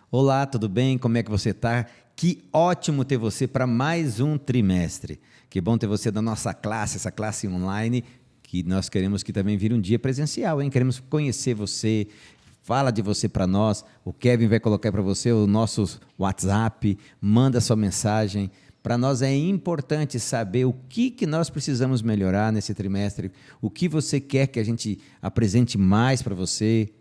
Olá, tudo bem? Como é que você está? Que ótimo ter você para mais um trimestre. Que bom ter você na nossa classe, essa classe online, que nós queremos que também vire um dia presencial, hein? Queremos conhecer você, fala de você para nós. O Kevin vai colocar para você o nosso WhatsApp, manda sua mensagem. Para nós é importante saber o que nós precisamos melhorar nesse trimestre, o que você quer que a gente apresente mais para você.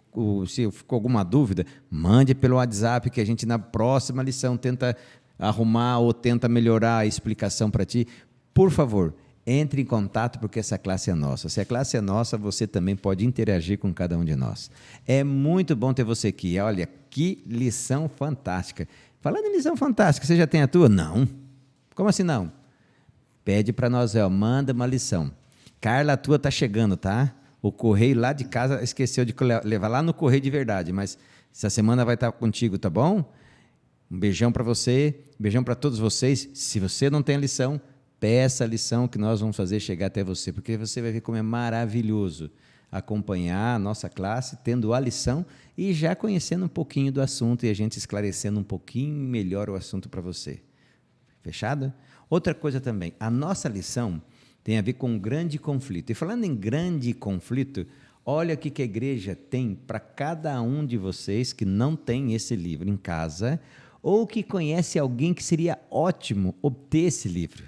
Se ficou alguma dúvida, mande pelo WhatsApp que a gente na próxima lição tenta arrumar ou tenta melhorar a explicação para ti. Por favor, entre em contato porque essa classe é nossa. Se a classe é nossa, você também pode interagir com cada um de nós. É muito bom ter você aqui. Olha, que lição fantástica. Falando em lição fantástica, você já tem a tua? Não. Como assim não? Pede para nós, manda uma lição. Carla, a tua está chegando, tá? O correio lá de casa esqueceu de levar lá no correio de verdade, mas essa semana vai estar contigo, tá bom? Um beijão para você, um beijão para todos vocês. Se você não tem a lição, peça a lição que nós vamos fazer chegar até você, porque você vai ver como é maravilhoso acompanhar a nossa classe, tendo a lição e já conhecendo um pouquinho do assunto e a gente esclarecendo um pouquinho melhor o assunto para você. Fechado? Outra coisa também, a nossa lição tem a ver com um grande conflito. E falando em grande conflito, olha o que a igreja tem para cada um de vocês que não tem esse livro em casa ou que conhece alguém que seria ótimo obter esse livro.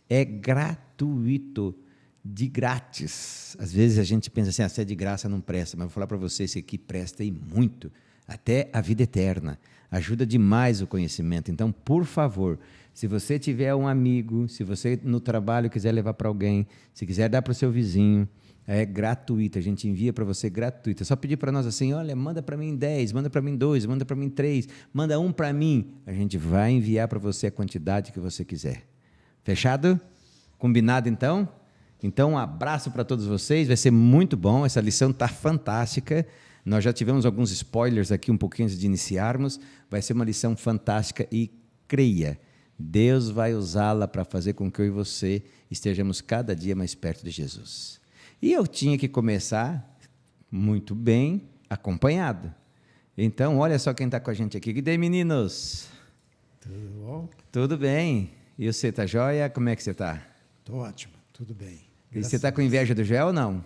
É gratuito, de grátis. Às vezes a gente pensa assim, se é de graça não presta, mas vou falar para vocês, esse aqui presta e muito, até a vida eterna. Ajuda demais o conhecimento. Então, por favor, se você tiver um amigo, se você no trabalho quiser levar para alguém, se quiser dar para o seu vizinho, é gratuito, a gente envia para você gratuito. É só pedir para nós assim, olha, manda para mim 10, manda para mim 2, manda para mim 3, manda um para mim. A gente vai enviar para você a quantidade que você quiser. Fechado? Combinado então? Então um abraço para todos vocês, vai ser muito bom, essa lição está fantástica. Nós já tivemos alguns spoilers aqui um pouquinho antes de iniciarmos, vai ser uma lição fantástica e creia, Deus vai usá-la para fazer com que eu e você estejamos cada dia mais perto de Jesus. E eu tinha que começar muito bem acompanhado. Então, olha só quem está com a gente aqui. E daí, meninos? Tudo bom? Tudo bem. E você está joia? Como é que você está? Estou ótimo, tudo bem. E você está com inveja do Gé ou não?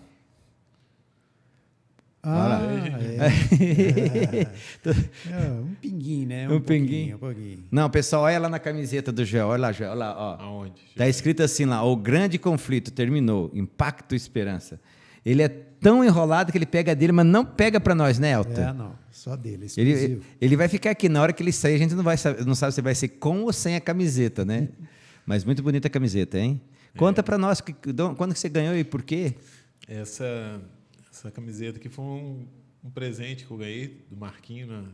Um pinguinho, né? Um pinguinho. Pouquinho. Não, pessoal, olha lá na camiseta do Gé, olha lá, Gé, olha lá, ó. Aonde? Está escrito assim lá, o grande conflito terminou, impacto e esperança. Ele é tão enrolado que ele pega dele, mas não pega para nós, né, Elton? Não, só dele, exclusivo. Ele vai ficar aqui, na hora que ele sair, a gente não sabe se vai ser com ou sem a camiseta, né? Mas muito bonita a camiseta, hein? Conta para nós, quando que você ganhou e por quê? Essa camiseta aqui foi um presente que eu ganhei do Marquinho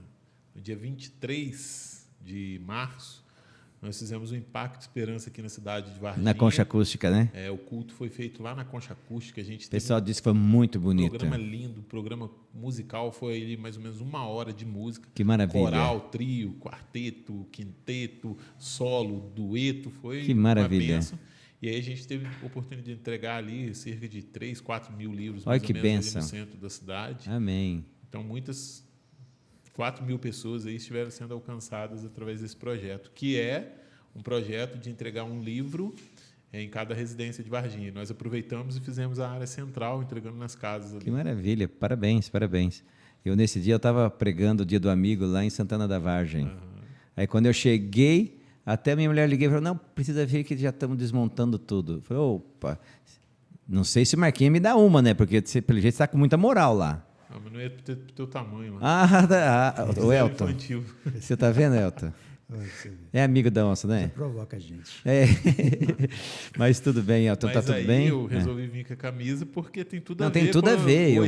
no dia 23 de março. Nós fizemos um Impacto Esperança aqui na cidade de Varginha. Na Concha Acústica, né? O culto foi feito lá na Concha Acústica. O pessoal disse que foi muito bonito. Programa lindo, programa musical, foi ali mais ou menos 1 hora de música. Que maravilha. Coral, trio, quarteto, quinteto, solo, dueto, foi que maravilha. Uma bênção. E aí a gente teve a oportunidade de entregar ali cerca de 3, 4 mil livros, mais ou menos, ali no centro da cidade. Amém. Então, 4 mil pessoas aí estiveram sendo alcançadas através desse projeto, que é um projeto de entregar um livro em cada residência de Varginha. Nós aproveitamos e fizemos a área central, entregando nas casas ali. Que maravilha, parabéns, parabéns. Nesse dia, eu estava pregando o Dia do Amigo lá em Santana da Vargem. Aí, quando eu cheguei, até a minha mulher liguei e falou, não, precisa ver que já estamos desmontando tudo. Eu falei, opa, não sei se o Marquinhos me dá uma, né? Porque, pelo jeito, você está com muita moral lá. Mas não é pro teu tamanho lá. O Elton. Infantil. Você está vendo, Elton? É amigo da onça, né? Você provoca a gente. Mas tudo bem, Elton, está tudo bem? Eu resolvi vir com a camisa porque tem tudo a ver. Não, tem tudo a ver.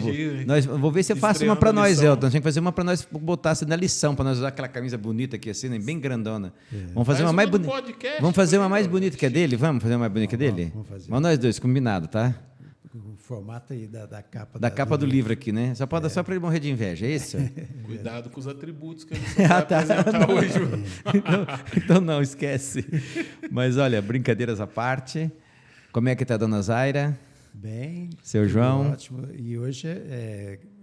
Vou ver se eu faço uma para nós, Elton. Tem que fazer uma para nós botar assim na lição, para nós usar aquela camisa bonita aqui, assim, bem grandona. Vamos fazer uma mais bonita. Vamos fazer uma mais bonita que a dele? Vamos fazer uma mais bonita que a dele? Vamos fazer. Mas nós dois, combinado, tá? O formato aí da capa. Da capa do livro aqui, né? Só pode dar só para ele morrer de inveja, é isso? Cuidado com os atributos que ele vai apresentar hoje. Então não, esquece. Mas olha, brincadeiras à parte. Como é que está a dona Zaira? Bem. Seu tudo João? Ótimo. E hoje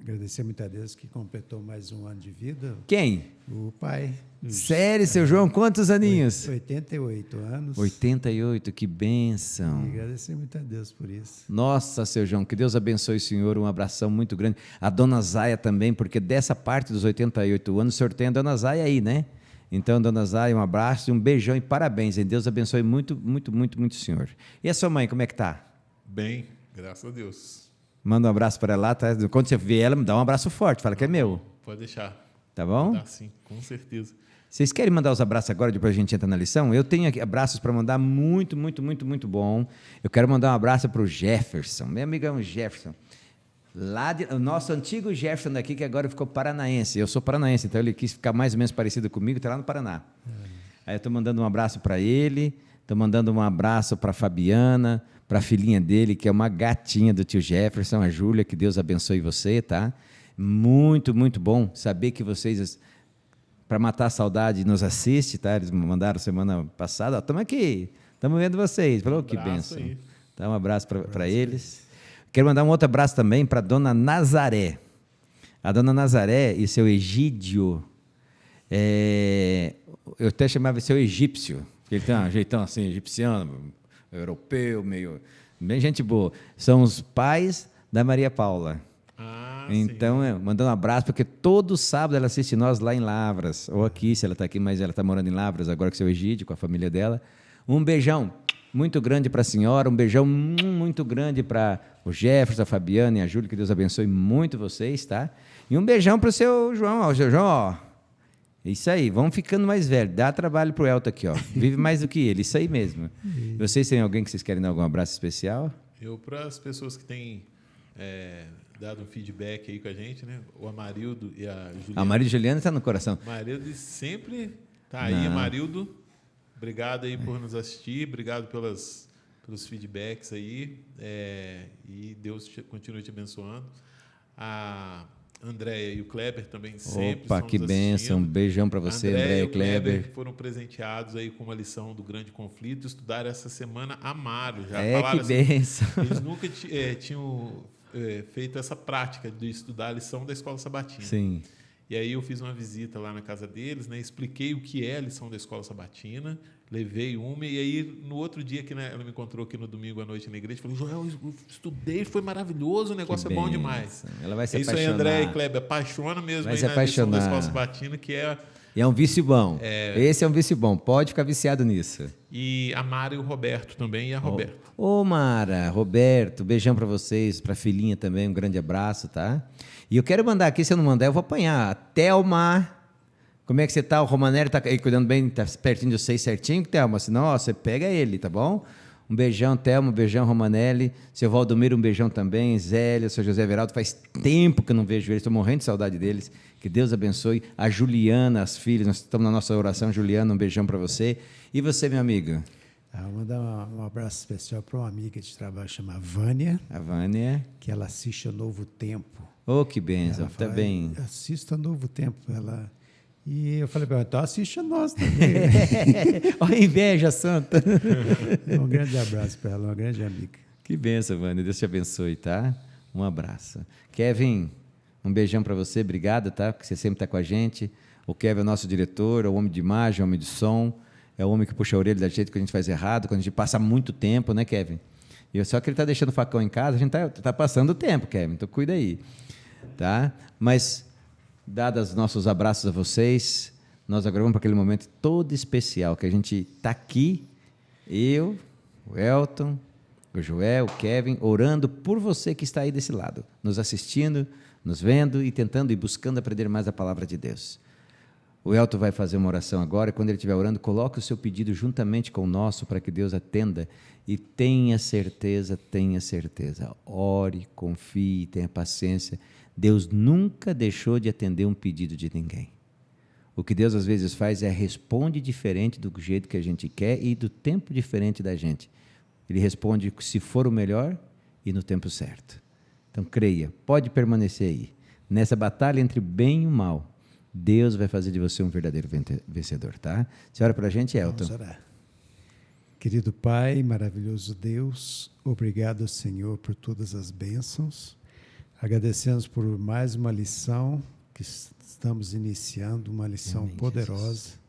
agradecer muito a Deus que completou mais um ano de vida. Quem? O pai. Sério, seu João? Quantos aninhos? 88 anos. 88, que bênção. E agradecer muito a Deus por isso. Nossa, seu João, que Deus abençoe o senhor, um abração muito grande. A dona Zaya também, porque dessa parte dos 88 anos, o senhor tem a dona Zaya aí, né? Então, dona Zaya, um abraço e um beijão e parabéns, hein? Deus abençoe muito, muito, muito, muito o senhor. E a sua mãe, como é que tá? Bem, graças a Deus. Manda um abraço para ela, tá? Quando você vê ela, me dá um abraço forte, fala que é meu. Pode deixar. Tá bom? Dá sim, com certeza. Vocês querem mandar os abraços agora, depois a gente entra na lição? Eu tenho aqui abraços para mandar muito, muito, muito, muito bom. Eu quero mandar um abraço para o Jefferson, meu amigão Jefferson. O nosso antigo Jefferson daqui, que agora ficou paranaense. Eu sou paranaense, então ele quis ficar mais ou menos parecido comigo, está lá no Paraná. Aí eu estou mandando um abraço para ele, estou mandando um abraço para a Fabiana, para a filhinha dele, que é uma gatinha do tio Jefferson, a Júlia, que Deus abençoe você, tá? Muito, muito bom saber que vocês, para matar a saudade, nos assistem, tá? Eles me mandaram semana passada, estamos aqui, estamos vendo vocês. Falou, que bênção. Dá um abraço para eles. Quero mandar um outro abraço também para a dona Nazaré. A dona Nazaré e seu Egídio, eu até chamava seu egípcio, porque ele tem um jeitão assim, egipciano, europeu, meio bem gente boa. São os pais da Maria Paula. Então, mandando um abraço, porque todo sábado ela assiste nós lá em Lavras, ou aqui, se ela está aqui, mas ela está morando em Lavras agora com seu Egídio, com a família dela. Um beijão muito grande para a senhora, um beijão muito grande para o Jefferson, a Fabiana e a Júlia, que Deus abençoe muito vocês, tá? E um beijão para o seu João, ó, seu João, ó. Isso aí, vamos ficando mais velho, dá trabalho pro Elton aqui, ó. Vive mais do que ele, isso aí mesmo. E vocês têm alguém que vocês querem dar algum abraço especial? Eu, para as pessoas que têm dado um feedback aí com a gente, né? O Amarildo e a Juliana. A Maria Juliana está no coração. Amarildo sempre tá aí. Amarildo, obrigado aí por nos assistir, obrigado pelos feedbacks aí, e Deus continue te abençoando. A Andréia e o Kleber também sempre Opa, que bênção, um beijão para você, Andréia e Kleber. Foram presenteados aí com uma lição do Grande Conflito, estudaram essa semana a Mário. Já que assim, bênção. Eles nunca tinham feito essa prática de estudar a lição da Escola Sabatina. Sim. E aí eu fiz uma visita lá na casa deles, né, expliquei o que é a lição da Escola Sabatina, levei uma, e aí no outro dia que ela me encontrou aqui no domingo à noite na igreja, falou, Joel, eu estudei, foi maravilhoso, o negócio é bom demais. Ela vai se apaixonar. Isso aí, André e Kleber, apaixona mesmo vai aí se na lição da Escola Sabatina, que é... E é um vício bom. Esse é um vício bom, pode ficar viciado nisso. E a Mara e o Roberto também, e a Roberto. Mara, Roberto, beijão para vocês, para a filhinha também, um grande abraço, tá? E eu quero mandar aqui, se eu não mandar, eu vou apanhar. A Thelma, como é que você tá? O Romanelli tá aí cuidando bem, tá pertinho de vocês certinho, Thelma? Senão, ó, você pega ele, tá bom? Um beijão, Thelma, um beijão, Romanelli. Seu Valdomiro, um beijão também. Zélia, seu José Everaldo, faz tempo que eu não vejo eles, estou morrendo de saudade deles. Que Deus abençoe. A Juliana, as filhas, nós estamos na nossa oração. Juliana, um beijão para você. E você, meu amigo? Vou mandar um abraço especial para uma amiga de trabalho chamada Vânia. A Vânia. Que ela assiste a Novo Tempo. Oh, que bênção, tá bem. Assista a Novo Tempo. E eu falei para ela, então assiste a nós também. Olha a inveja santa. Um grande abraço para ela, uma grande amiga. Que bênção, Vânia. Deus te abençoe, tá? Um abraço. Kevin, um beijão para você, obrigado, tá? Porque você sempre está com a gente. O Kevin é o nosso diretor, é o homem de imagem, é o homem de som, é o homem que puxa a orelha da gente quando a gente faz errado, quando a gente passa muito tempo, né, Kevin? Só que ele está deixando o facão em casa, a gente está passando o tempo, Kevin, então cuida aí, tá? Mas, dados os nossos abraços a vocês, nós agora vamos para aquele momento todo especial, que a gente está aqui, eu, o Elton, o Joel, o Kevin, orando por você que está aí desse lado, nos assistindo, nos vendo e tentando e buscando aprender mais a palavra de Deus. O Elton vai fazer uma oração agora, e quando ele estiver orando, coloque o seu pedido juntamente com o nosso, para que Deus atenda, e tenha certeza, ore, confie, tenha paciência. Deus nunca deixou de atender um pedido de ninguém. O que Deus às vezes faz é responde diferente do jeito que a gente quer e do tempo diferente da gente. Ele responde se for o melhor e no tempo certo. Então creia, pode permanecer aí. Nessa batalha entre o bem e o mal, Deus vai fazer de você um verdadeiro vencedor, tá? Você ora para a gente, Elton? Vamos orar. Querido Pai, maravilhoso Deus, obrigado, Senhor, por todas as bênçãos. Agradecemos por mais uma lição que estamos iniciando, uma lição Amém, poderosa. Jesus.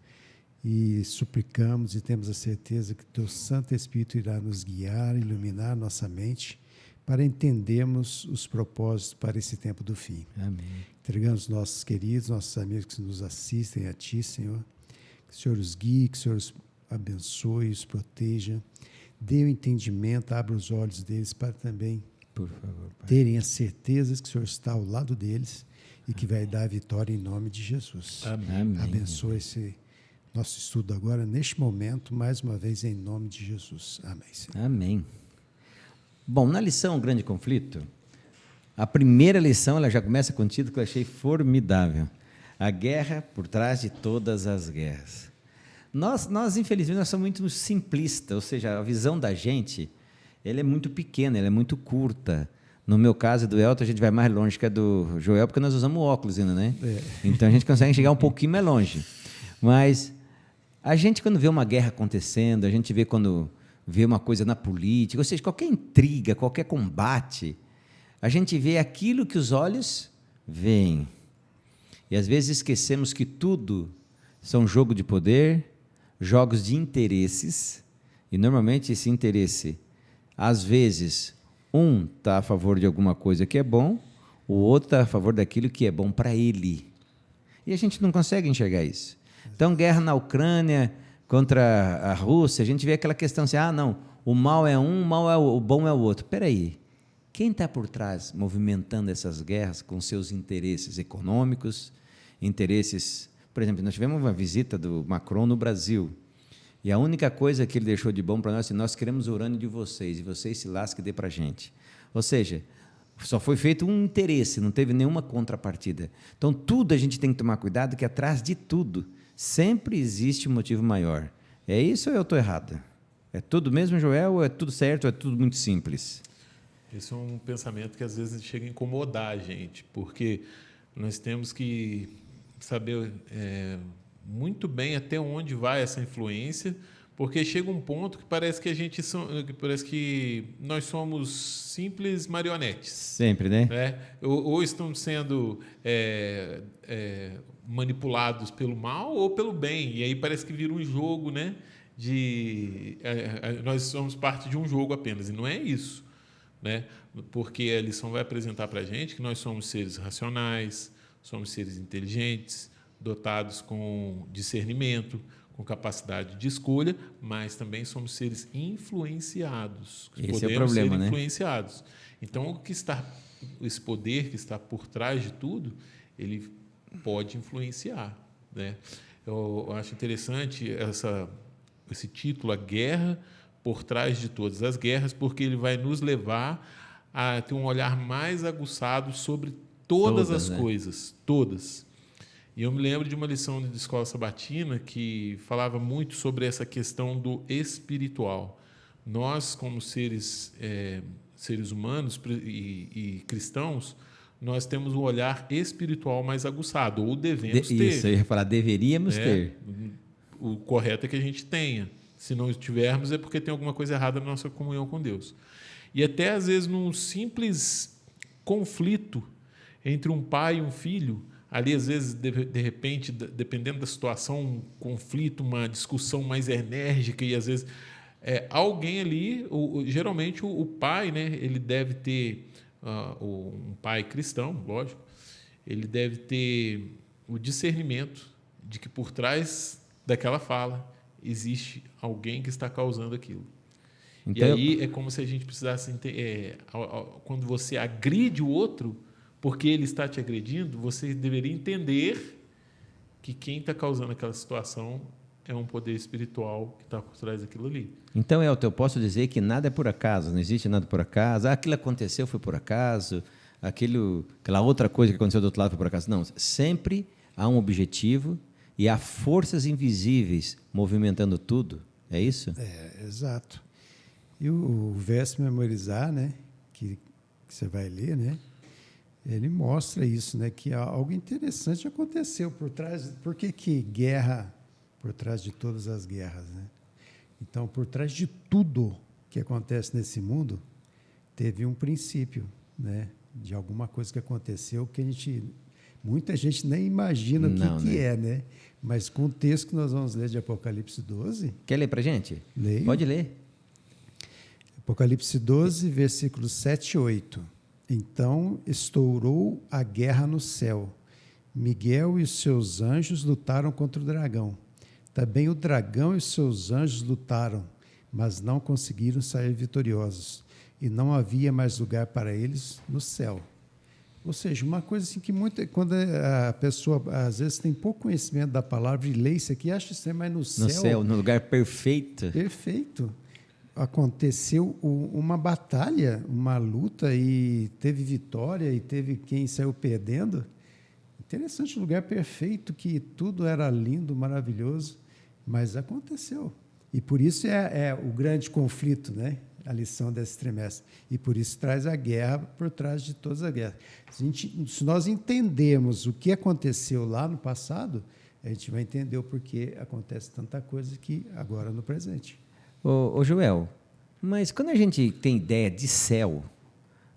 E suplicamos e temos a certeza que Teu Santo Espírito irá nos guiar, iluminar nossa mente para entendermos os propósitos para esse tempo do fim. Amém. Entregamos nossos queridos, nossos amigos que nos assistem a Ti, Senhor. Que o Senhor os guie, que o Senhor os abençoe, os proteja. Dê o entendimento, abra os olhos deles para também Por favor, Pai. terem a certeza que o Senhor está ao lado deles e que vai dar a vitória em nome de Jesus. Amém. Abençoe esse nosso estudo agora, neste momento, mais uma vez, em nome de Jesus. Amém, Senhor. Amém. Bom, na lição O Grande Conflito, a primeira lição ela já começa com um título que eu achei formidável. A guerra por trás de todas as guerras. Nós infelizmente, nós somos muito simplistas, ou seja, a visão da gente ela é muito pequena, ela é muito curta. No meu caso e do Elton, a gente vai mais longe que a do Joel, porque nós usamos óculos ainda, né? Então a gente consegue chegar um pouquinho mais longe. Mas a gente, quando vê uma guerra acontecendo, a gente vê quando vê uma coisa na política, ou seja, qualquer intriga, qualquer combate, a gente vê aquilo que os olhos veem. E às vezes esquecemos que tudo são jogo de poder, jogos de interesses, e normalmente esse interesse, às vezes, um está a favor de alguma coisa que é bom, o outro está a favor daquilo que é bom para ele. E a gente não consegue enxergar isso. Então, guerra na Ucrânia contra a Rússia, a gente vê aquela questão assim, não, o mal é um, o bom é o outro. Espera aí, quem está por trás movimentando essas guerras com seus interesses econômicos, interesses... Por exemplo, nós tivemos uma visita do Macron no Brasil, e a única coisa que ele deixou de bom para nós é nós queremos o urânio de vocês, e vocês se lasquem e dê para a gente. Ou seja, só foi feito um interesse, não teve nenhuma contrapartida. Então, tudo a gente tem que tomar cuidado, que atrás de tudo sempre existe um motivo maior. É isso ou eu estou errado? É tudo mesmo, Joel, ou é tudo certo, ou é tudo muito simples? Esse é um pensamento que às vezes chega a incomodar a gente, porque nós temos que saber muito bem até onde vai essa influência, porque chega um ponto que parece que nós somos simples marionetes. Sempre, né? Ou estamos sendo manipulados pelo mal ou pelo bem, e aí parece que vira um jogo, né? Nós somos parte de um jogo apenas, e não é isso, né? Porque a lição vai apresentar para a gente que nós somos seres racionais, somos seres inteligentes, dotados com discernimento, com capacidade de escolha, mas também somos seres influenciados. Esse é o problema, né? Influenciados. Então, esse poder que está por trás de tudo, ele pode influenciar, né? Eu acho interessante esse título, A Guerra por Trás de Todas as Guerras, porque ele vai nos levar a ter um olhar mais aguçado sobre todas as coisas, todas. E eu me lembro de uma lição de escola sabatina que falava muito sobre essa questão do espiritual. Nós, como seres humanos e cristãos, nós temos um olhar espiritual mais aguçado, ou devemos ter. Isso, eu ia falar, deveríamos ter. O correto é que a gente tenha. Se não tivermos, é porque tem alguma coisa errada na nossa comunhão com Deus. E até, às vezes, num simples conflito entre um pai e um filho, ali, às vezes, de repente, dependendo da situação, um conflito, uma discussão mais enérgica, e, às vezes, alguém ali, geralmente, o pai, né, ele deve ter, um pai cristão, lógico, ele deve ter o discernimento de que, por trás daquela fala, existe alguém que está causando aquilo. Então, e aí é como se a gente precisasse... quando você agride o outro, porque ele está te agredindo, você deveria entender que quem está causando aquela situação é um poder espiritual que está por trás daquilo ali. Então, Elton, eu posso dizer que nada é por acaso, não existe nada por acaso. Aquilo aconteceu, foi por acaso. Aquela outra coisa que aconteceu do outro lado foi por acaso. Não, sempre há um objetivo e há forças invisíveis movimentando tudo. É isso? Exato. E o verso memorizar, né, que você vai ler, né, ele mostra isso, né, que algo interessante aconteceu por trás. Por que guerra por trás de todas as guerras, né? Então, por trás de tudo que acontece nesse mundo, teve um princípio, né? De alguma coisa que aconteceu que muita gente nem imagina o que é, né? Mas com o texto que nós vamos ler de Apocalipse 12... Quer ler para a gente? Leio. Pode ler. Apocalipse 12, versículos 7 e 8. Então estourou a guerra no céu. Miguel e os seus anjos lutaram contra o dragão. Também o dragão e os seus anjos lutaram, mas não conseguiram sair vitoriosos. E não havia mais lugar para eles no céu. Ou seja, uma coisa assim que quando a pessoa às vezes tem pouco conhecimento da palavra e lê isso aqui, acha estranho, mas no céu, no lugar perfeito. Perfeito. Aconteceu uma batalha, uma luta, e teve vitória, e teve quem saiu perdendo. Interessante, lugar perfeito, que tudo era lindo, maravilhoso, mas aconteceu. E por isso é o grande conflito, né? A lição desse trimestre. E por isso traz a guerra por trás de todas as guerras. Se nós entendermos o que aconteceu lá no passado, a gente vai entender o porquê acontece tanta coisa aqui agora no presente. Ô Joel, mas quando a gente tem ideia de céu,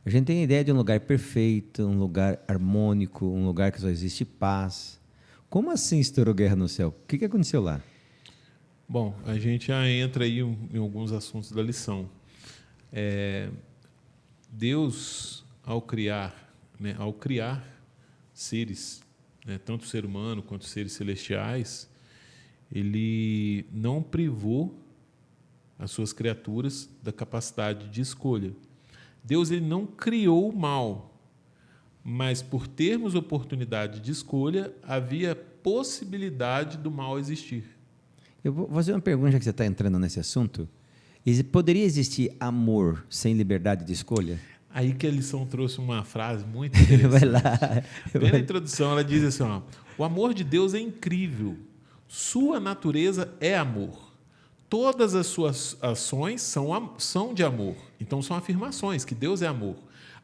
a gente tem ideia de um lugar perfeito, um lugar harmônico, um lugar que só existe paz. Como assim estourou guerra no céu? O que aconteceu lá? Bom, a gente já entra aí em alguns assuntos da lição. Deus, ao criar seres, né, tanto o ser humano quanto os seres celestiais, ele não privou as suas criaturas da capacidade de escolha. Deus, ele não criou o mal, mas por termos oportunidade de escolha, havia possibilidade do mal existir. Eu vou fazer uma pergunta, já que você está entrando nesse assunto. Poderia existir amor sem liberdade de escolha? Aí que a lição trouxe uma frase muito interessante. Vai lá. Bem na introdução, ela diz assim, o amor de Deus é incrível, sua natureza é amor. Todas as suas ações são de amor. Então, são afirmações, que Deus é amor.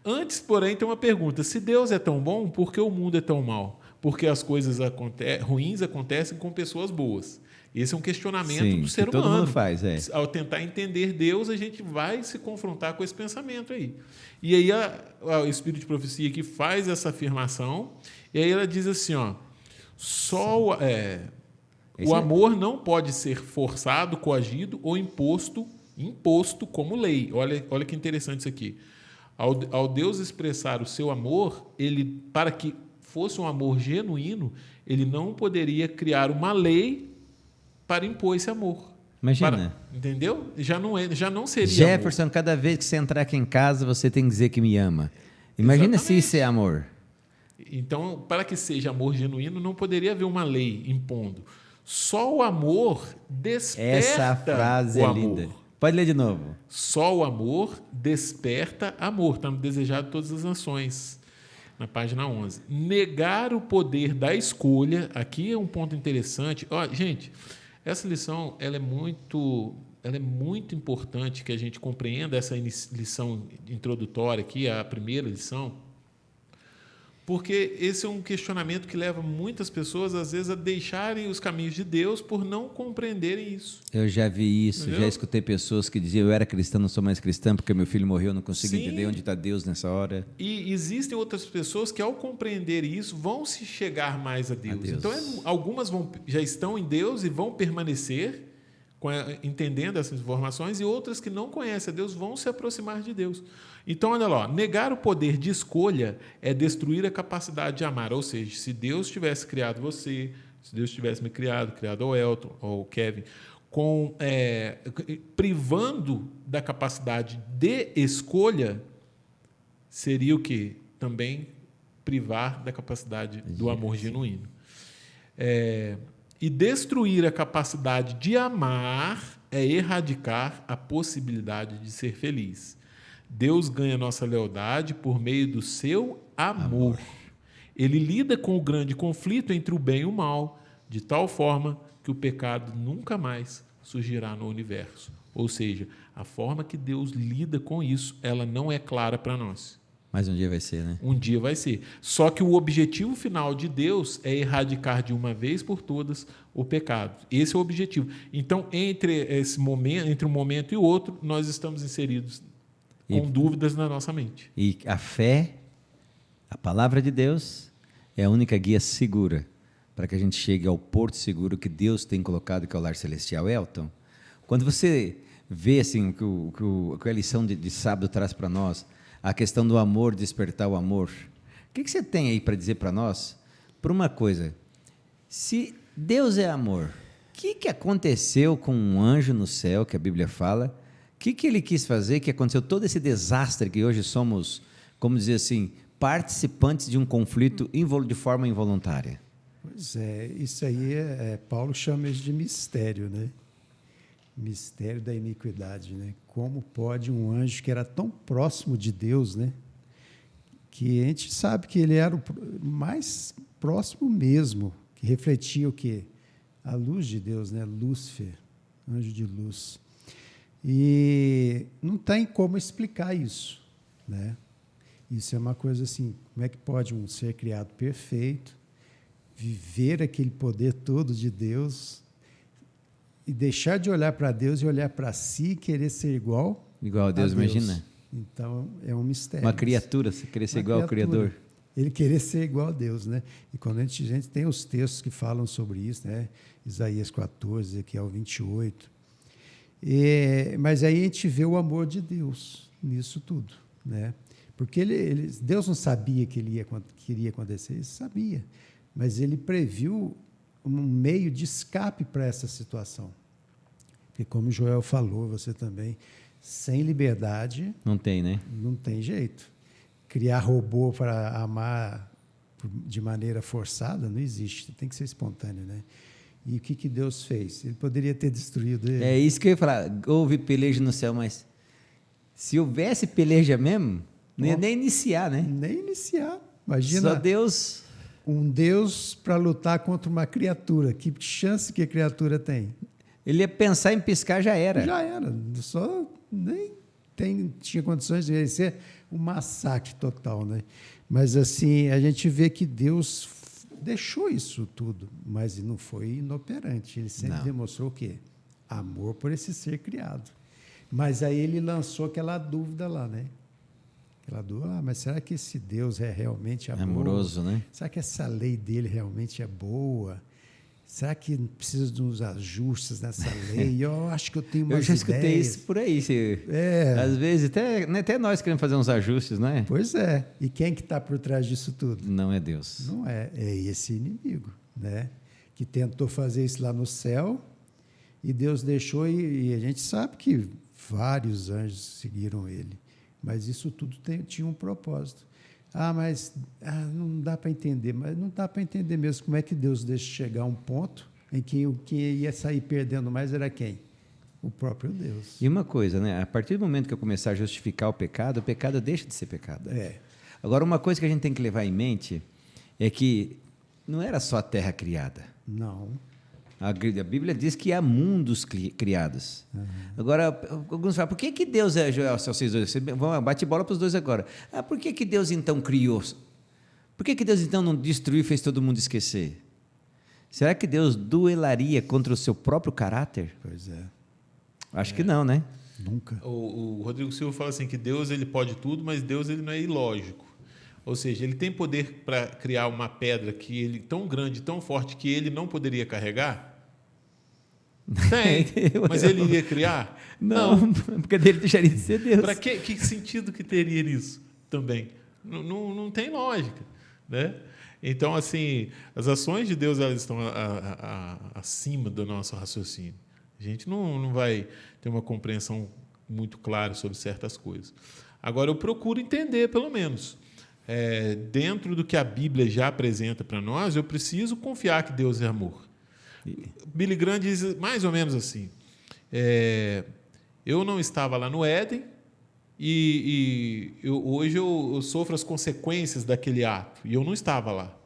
Antes, porém, tem uma pergunta. Se Deus é tão bom, por que o mundo é tão mal? Porque as coisas ruins acontecem com pessoas boas. Esse é um questionamento do ser humano. Todo mundo faz, Ao tentar entender Deus, a gente vai se confrontar com esse pensamento aí. E aí, o Espírito de Profecia aqui faz essa afirmação, e aí ela diz assim, o amor não pode ser forçado, coagido ou imposto como lei. Olha que interessante isso aqui. Ao Deus expressar o seu amor, para que fosse um amor genuíno, ele não poderia criar uma lei para impor esse amor. Imagina. Entendeu? Já não seria Jefferson, amor. cada vez que você entrar aqui em casa, você tem que dizer que me ama. Imagina se isso é amor. Então, para que seja amor genuíno, não poderia haver uma lei impondo. Só o amor desperta Essa frase o é amor. linda. Pode ler de novo. Só o amor desperta amor. Está no Desejado de Todas as Nações, na página 11. Negar o poder da escolha, aqui é um ponto interessante. Gente, essa lição ela é muito importante que a gente compreenda essa lição introdutória aqui, a primeira lição, porque esse é um questionamento que leva muitas pessoas, às vezes, a deixarem os caminhos de Deus por não compreenderem isso. Eu já vi isso, Entendeu? já escutei pessoas que diziam, eu era cristã, não sou mais cristã, porque meu filho morreu, eu não consigo Sim. entender onde está Deus nessa hora. E existem outras pessoas que, ao compreender isso, vão se chegar mais a Deus. Então, algumas já estão em Deus e vão permanecer entendendo essas informações, e outras que não conhecem a Deus vão se aproximar de Deus. Então, olha lá, negar o poder de escolha é destruir a capacidade de amar. Ou seja, se Deus tivesse criado você, se Deus tivesse me criado o Elton ou o Kevin, privando da capacidade de escolha, seria o quê? Também privar da capacidade do amor genuíno. E destruir a capacidade de amar é erradicar a possibilidade de ser feliz. Deus ganha nossa lealdade por meio do seu amor. Ele lida com o grande conflito entre o bem e o mal, de tal forma que o pecado nunca mais surgirá no universo. Ou seja, a forma que Deus lida com isso, ela não é clara para nós. Mas um dia vai ser, né? Um dia vai ser. Só que o objetivo final de Deus é erradicar de uma vez por todas o pecado. Esse é o objetivo. Então, entre um momento e outro, nós estamos inseridos com dúvidas na nossa mente. E a fé, a palavra de Deus, é a única guia segura para que a gente chegue ao porto seguro que Deus tem colocado, que é o lar celestial. Elton, quando você vê assim, que a lição de sábado traz para nós, a questão do amor, despertar o amor, o que você tem aí para dizer para nós? Por uma coisa, se Deus é amor, o que aconteceu com um anjo no céu, que a Bíblia fala? O que ele quis fazer, que aconteceu todo esse desastre que hoje somos, como dizer assim, participantes de um conflito de forma involuntária? Pois é, isso aí Paulo chama isso de mistério, né? Mistério da iniquidade, né? Como pode um anjo que era tão próximo de Deus, né? Que a gente sabe que ele era o mais próximo mesmo, que refletia o quê? A luz de Deus, né? Lúcifer, anjo de luz. E não tem como explicar isso, né? Isso é uma coisa assim, como é que pode um ser criado perfeito viver aquele poder todo de Deus e deixar de olhar para Deus e olhar para si e querer ser igual a Deus, imagina? Então, é um mistério. Uma criatura, você querer ser igual ao Criador. Ele querer ser igual a Deus, né? E quando a gente tem os textos que falam sobre isso, né? Isaías 14, Ezequiel 28. Mas aí a gente vê o amor de Deus nisso tudo, né? Porque Deus não sabia que iria acontecer, ele sabia, mas ele previu um meio de escape para essa situação. Porque, como o Joel falou, você também, sem liberdade... Não tem, né? Não tem jeito. Criar robô para amar de maneira forçada não existe, tem que ser espontâneo, né? E o que Deus fez? Ele poderia ter destruído ele. É isso que eu ia falar. Houve peleja no céu, mas se houvesse peleja mesmo, não ia nem iniciar, né? Nem iniciar. Imagina. Só Deus. Um Deus para lutar contra uma criatura. Que chance que a criatura tem? Ele ia pensar em piscar, já era. Já era. Só nem tinha condições de ser um massacre total, né? Mas assim, a gente vê que Deus deixou isso tudo, mas não foi inoperante. Ele sempre demonstrou o quê? Amor por esse ser criado. Mas aí ele lançou aquela dúvida lá, né? Aquela dúvida, mas será que esse Deus é realmente amoroso, né? Será que essa lei dele realmente é boa? Será que precisa de uns ajustes nessa lei? Eu acho que eu tenho umas ideias. Eu já escutei isso por aí. Às vezes, até nós queremos fazer uns ajustes, não é? Pois é. E quem que está por trás disso tudo? Não é Deus. Não é. É esse inimigo, né? Que tentou fazer isso lá no céu e Deus deixou, e a gente sabe que vários anjos seguiram ele. Mas isso tudo tinha um propósito. Mas não dá para entender. Mas não dá para entender mesmo como é que Deus deixa chegar a um ponto em que o que ia sair perdendo mais era quem? O próprio Deus. E uma coisa, né? A partir do momento que eu começar a justificar o pecado deixa de ser pecado. Agora, uma coisa que a gente tem que levar em mente é que não era só a terra criada. Não. A Bíblia diz que há mundos criados. Uhum. Agora, alguns falam, por que Deus é, Joel, vocês dois? Bate bola para os dois agora. Por que Deus então criou? Por que Deus então não destruiu e fez todo mundo esquecer? Será que Deus duelaria contra o seu próprio caráter? Pois é. Acho que não, né? Nunca. O Rodrigo Silva fala assim que Deus ele pode tudo, mas Deus ele não é ilógico. Ou seja, ele tem poder para criar uma pedra que ele tão grande, tão forte, que ele não poderia carregar? Tem, mas ele iria criar? Não, porque ele deixaria de ser Deus. Para que sentido que teria nisso também? Não tem lógica, né? Então, assim, as ações de Deus elas estão acima do nosso raciocínio. A gente não vai ter uma compreensão muito clara sobre certas coisas. Agora, eu procuro entender, pelo menos. Dentro do que a Bíblia já apresenta para nós, eu preciso confiar que Deus é amor. Billy Graham diz mais ou menos assim, eu não estava lá no Éden e hoje eu sofro as consequências daquele ato, e eu não estava lá.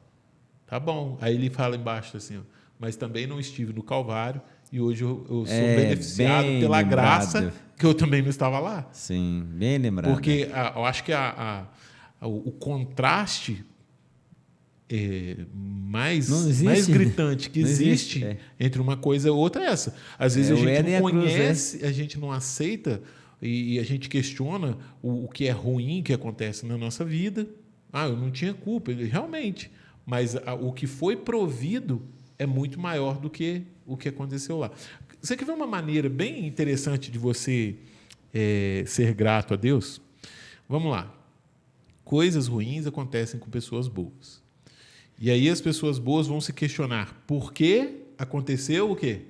Tá bom. Aí ele fala embaixo assim, mas também não estive no Calvário, e hoje eu sou beneficiado pela graça que eu também não estava lá. Sim, bem lembrado. Porque eu acho que o contraste mais gritante que existe entre uma coisa e outra é essa. Às vezes a gente não conhece, a gente não aceita e a gente questiona o que é ruim que acontece na nossa vida. Eu não tinha culpa, realmente. Mas o que foi provido é muito maior do que o que aconteceu lá. Você quer ver uma maneira bem interessante de você ser grato a Deus? Vamos lá. Coisas ruins acontecem com pessoas boas. E aí as pessoas boas vão se questionar por que aconteceu o quê?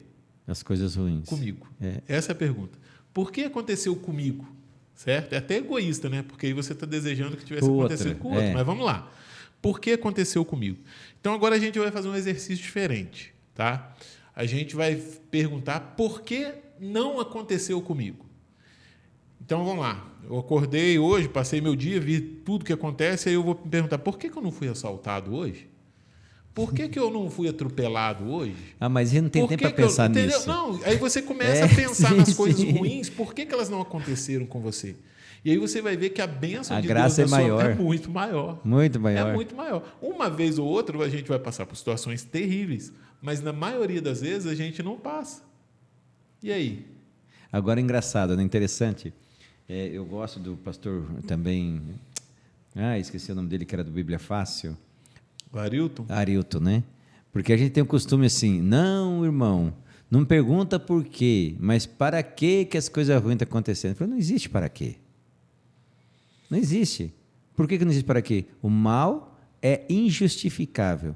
As coisas ruins. Comigo. Essa é a pergunta. Por que aconteceu comigo? Certo? É até egoísta, né? Porque aí você está desejando que tivesse acontecido com o outro. Mas vamos lá. Por que aconteceu comigo? Então agora a gente vai fazer um exercício diferente. Tá? A gente vai perguntar por que não aconteceu comigo. Então vamos lá. Eu acordei hoje, passei meu dia, vi tudo que acontece, aí eu vou me perguntar por que eu não fui assaltado hoje? Por que eu não fui atropelado hoje? Mas eu não tenho tempo para pensar nisso. Não, aí você começa a pensar nas coisas ruins, por que elas não aconteceram com você? E aí você vai ver que a bênção de Deus é muito maior. Muito maior. É muito maior. Uma vez ou outra a gente vai passar por situações terríveis, mas na maioria das vezes a gente não passa. E aí? Agora, engraçado, né? Interessante. Eu gosto do pastor também... esqueci o nome dele, que era do Bíblia Fácil. Arilton, né? Porque a gente tem o costume assim, não, irmão, não pergunta por quê, mas para que as coisas ruins estão acontecendo? Eu falo, não existe para quê. Não existe. Por que não existe para quê? O mal é injustificável.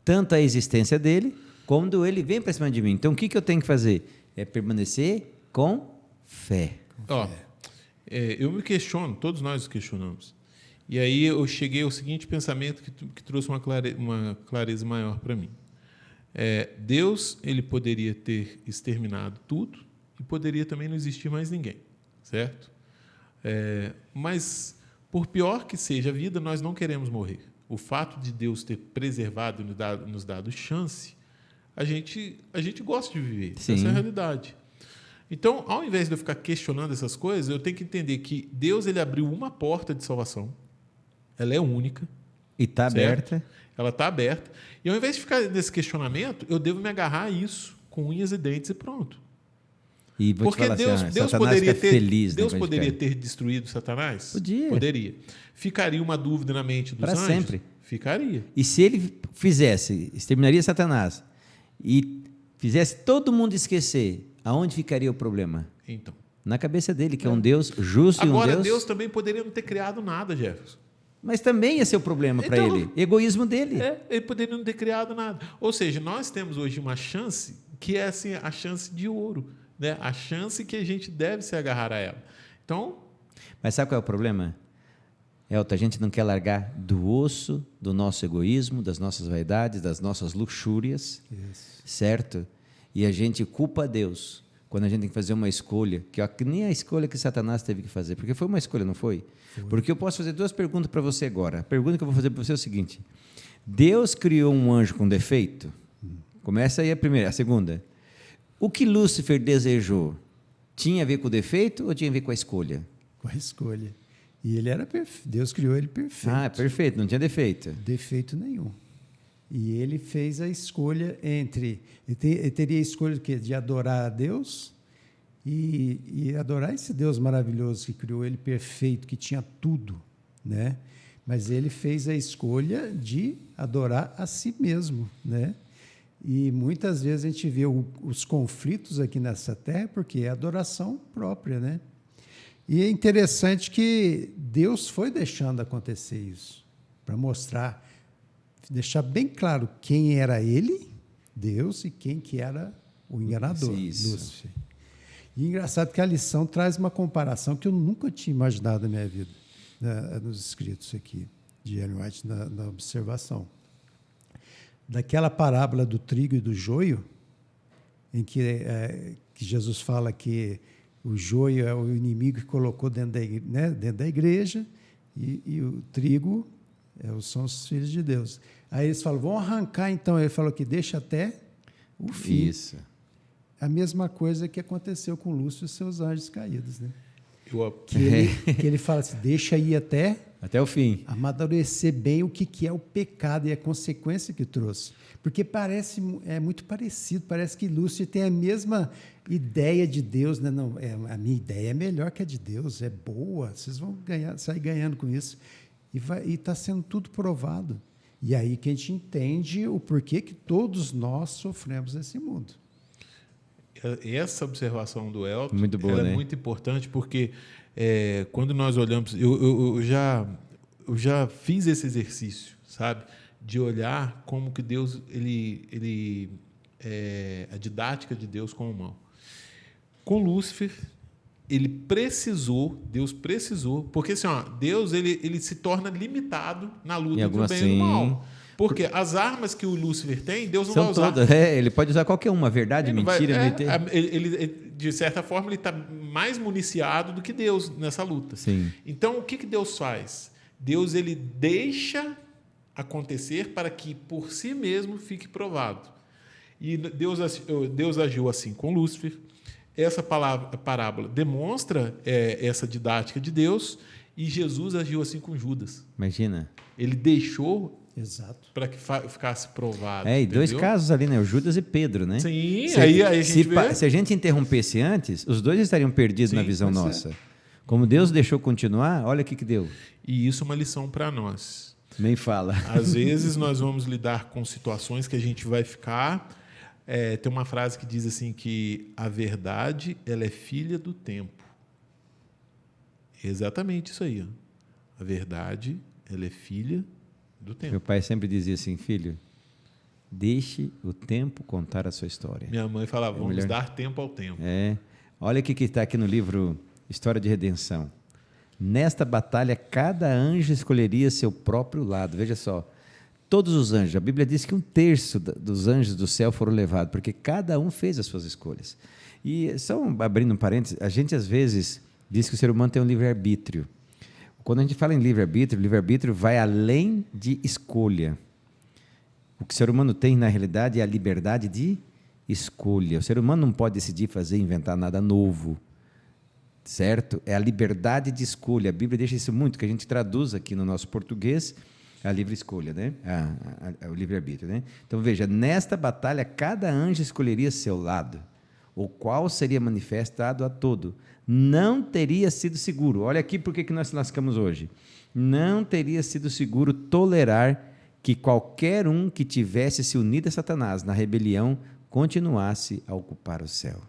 Tanto a existência dele, quando ele vem para cima de mim. Então, o que eu tenho que fazer? É permanecer com fé. Eu me questiono, todos nós nos questionamos. E aí eu cheguei ao seguinte pensamento que trouxe uma clareza maior para mim. Deus, ele poderia ter exterminado tudo e poderia também não existir mais ninguém, certo? Mas, por pior que seja a vida, nós não queremos morrer. O fato de Deus ter preservado e nos dado chance, a gente gosta de viver. Sim. Essa é a realidade. Então, ao invés de eu ficar questionando essas coisas, eu tenho que entender que Deus ele abriu uma porta de salvação. Ela é única. E está aberta. Ela está aberta. E ao invés de ficar nesse questionamento, eu devo me agarrar a isso com unhas e dentes e pronto. E vou porque te falar Deus poderia ter destruído Satanás? Poderia. Ficaria uma dúvida na mente dos anjos? Para sempre. Ficaria. E se ele fizesse, exterminaria Satanás e fizesse todo mundo esquecer, aonde ficaria o problema? Então. Na cabeça dele, que é um Deus justo e um Deus... Agora, Deus também poderia não ter criado nada, Jefferson. Mas também ia ser o problema para ele. Egoísmo dele. Ele poderia não ter criado nada. Ou seja, nós temos hoje uma chance que é assim, a chance de ouro. Né? A chance que a gente deve se agarrar a ela. Então... Mas sabe qual é o problema? Elton, a gente não quer largar do osso do nosso egoísmo, das nossas vaidades, das nossas luxúrias, certo? E a gente culpa Deus quando a gente tem que fazer uma escolha, que nem a escolha que Satanás teve que fazer, porque foi uma escolha, não foi? Porque eu posso fazer duas perguntas para você agora. A pergunta que eu vou fazer para você é o seguinte: Deus criou um anjo com defeito? Começa aí a primeira. A segunda: o que Lúcifer desejou tinha a ver com o defeito ou tinha a ver com a escolha? Com a escolha. E ele era perfeito. Deus criou ele perfeito. Perfeito, não tinha defeito. Defeito nenhum. E ele fez a escolha entre... Ele teria a escolha de adorar a Deus e adorar esse Deus maravilhoso que criou ele perfeito, que tinha tudo, né? Mas ele fez a escolha de adorar a si mesmo, né? E muitas vezes a gente vê os conflitos aqui nessa terra porque é adoração própria, né? E é interessante que Deus foi deixando acontecer isso, para mostrar, deixar bem claro quem era ele, Deus, e quem que era o enganador, Lúcifer. E engraçado que a lição traz uma comparação que eu nunca tinha imaginado na minha vida, nos escritos aqui, de Ellen White, na observação. Daquela parábola do trigo e do joio, em que Jesus fala que o joio é o inimigo que colocou dentro da igreja e o trigo são os filhos de Deus. Aí eles falam, vão arrancar então. Ele falou que deixa até o fim. Isso. A mesma coisa que aconteceu com Lúcifer e seus anjos caídos, né? que ele fala assim, deixa ir até o fim. amadurecer bem o que é o pecado e a consequência que trouxe. Porque é muito parecido, parece que Lúcifer tem a mesma ideia de Deus, né? Não, a minha ideia é melhor que a de Deus, é boa, vocês vão sair ganhando com isso. E está sendo tudo provado. E aí que a gente entende o porquê que todos nós sofremos nesse mundo. Essa observação do Elton Muito boa, né? É muito importante, porque quando nós olhamos... Eu já fiz esse exercício, sabe? De olhar como que Deus... a didática de Deus com o mal. Com Lúcifer, Deus precisou, porque assim, Deus ele se torna limitado na luta entre o bem e o mal. Porque as armas que o Lúcifer tem, Deus não vai usar. Todas, ele pode usar qualquer uma, verdade, mentira, de certa forma, ele está mais municiado do que Deus nessa luta. Sim. Então, o que Deus faz? Deus ele deixa acontecer para que, por si mesmo, fique provado. E Deus agiu assim com Lúcifer. Essa parábola demonstra essa didática de Deus, e Jesus agiu assim com Judas. Imagina. Ele deixou Exato. para que ficasse provado. E dois casos ali, né? O Judas e Pedro, né? Sim, aí a gente vê... Se a gente interrompesse antes, os dois estariam perdidos na visão nossa. Como Deus deixou continuar, olha o que deu. E isso é uma lição para nós. Nem fala. Às vezes nós vamos lidar com situações que a gente vai ficar... tem uma frase que diz assim que a verdade ela é filha do tempo. Exatamente isso aí. A verdade ela é filha do tempo. Meu pai sempre dizia assim, filho, deixe o tempo contar a sua história. Minha mãe falava, vamos dar tempo ao tempo. Olha o que está aqui no livro História de Redenção. Nesta batalha, cada anjo escolheria seu próprio lado. Veja só. Todos os anjos, a Bíblia diz que 1/3 dos anjos do céu foram levados, porque cada um fez as suas escolhas. E só abrindo um parênteses, a gente às vezes diz que o ser humano tem um livre-arbítrio. Quando a gente fala em livre-arbítrio, livre-arbítrio vai além de escolha. O que o ser humano tem, na realidade, é a liberdade de escolha. O ser humano não pode decidir fazer, inventar nada novo, certo? É a liberdade de escolha. A Bíblia deixa isso muito, que a gente traduz aqui no nosso português, a livre escolha, né? O livre-arbítrio, né? Então, veja, nesta batalha, cada anjo escolheria seu lado, o qual seria manifestado a todo. Não teria sido seguro. Olha aqui por que nós lascamos hoje. Não teria sido seguro tolerar que qualquer um que tivesse se unido a Satanás na rebelião continuasse a ocupar o céu.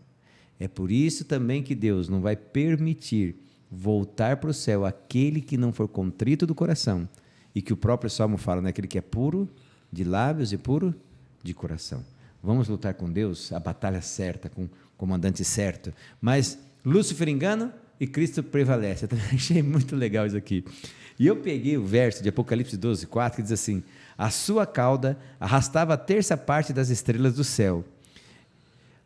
É por isso também que Deus não vai permitir voltar para o céu aquele que não for contrito do coração, e que o próprio Salmo fala, né? Aquele que é puro de lábios e puro de coração. Vamos lutar com Deus, a batalha certa, com o comandante certo. Mas Lúcifer engana e Cristo prevalece. Eu também achei muito legal isso aqui. E eu peguei o verso de Apocalipse 12:4, que diz assim, a sua cauda arrastava a 1/3 das estrelas do céu,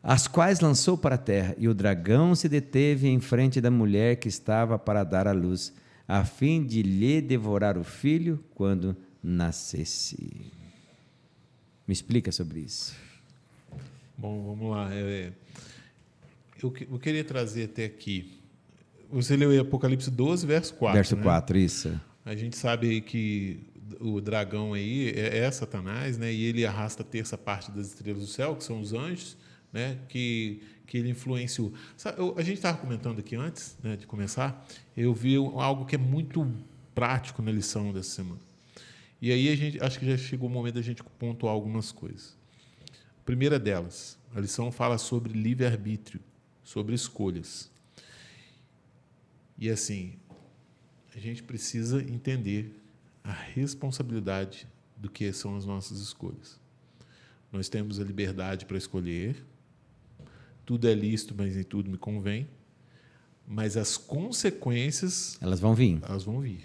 as quais lançou para a terra, e o dragão se deteve em frente da mulher que estava para dar à luz, a fim de lhe devorar o filho quando nascesse. Me explica sobre isso. Bom, vamos lá. Eu queria trazer até aqui. Você leu Apocalipse 12, verso 4. Verso 4, né? isso. A gente sabe aí que o dragão aí é Satanás, né? E ele arrasta a 1/3 das estrelas do céu, que são os anjos, né? Que ele influenciou. A gente estava comentando aqui antes, né, de começar, eu vi algo que é muito prático na lição dessa semana. E aí acho que já chegou o momento da gente pontuar algumas coisas. A primeira delas, a lição fala sobre livre-arbítrio, sobre escolhas. E assim, a gente precisa entender a responsabilidade do que são as nossas escolhas. Nós temos a liberdade para escolher, tudo é lícito, mas nem tudo me convém. Mas as consequências... Elas vão vir. Elas vão vir.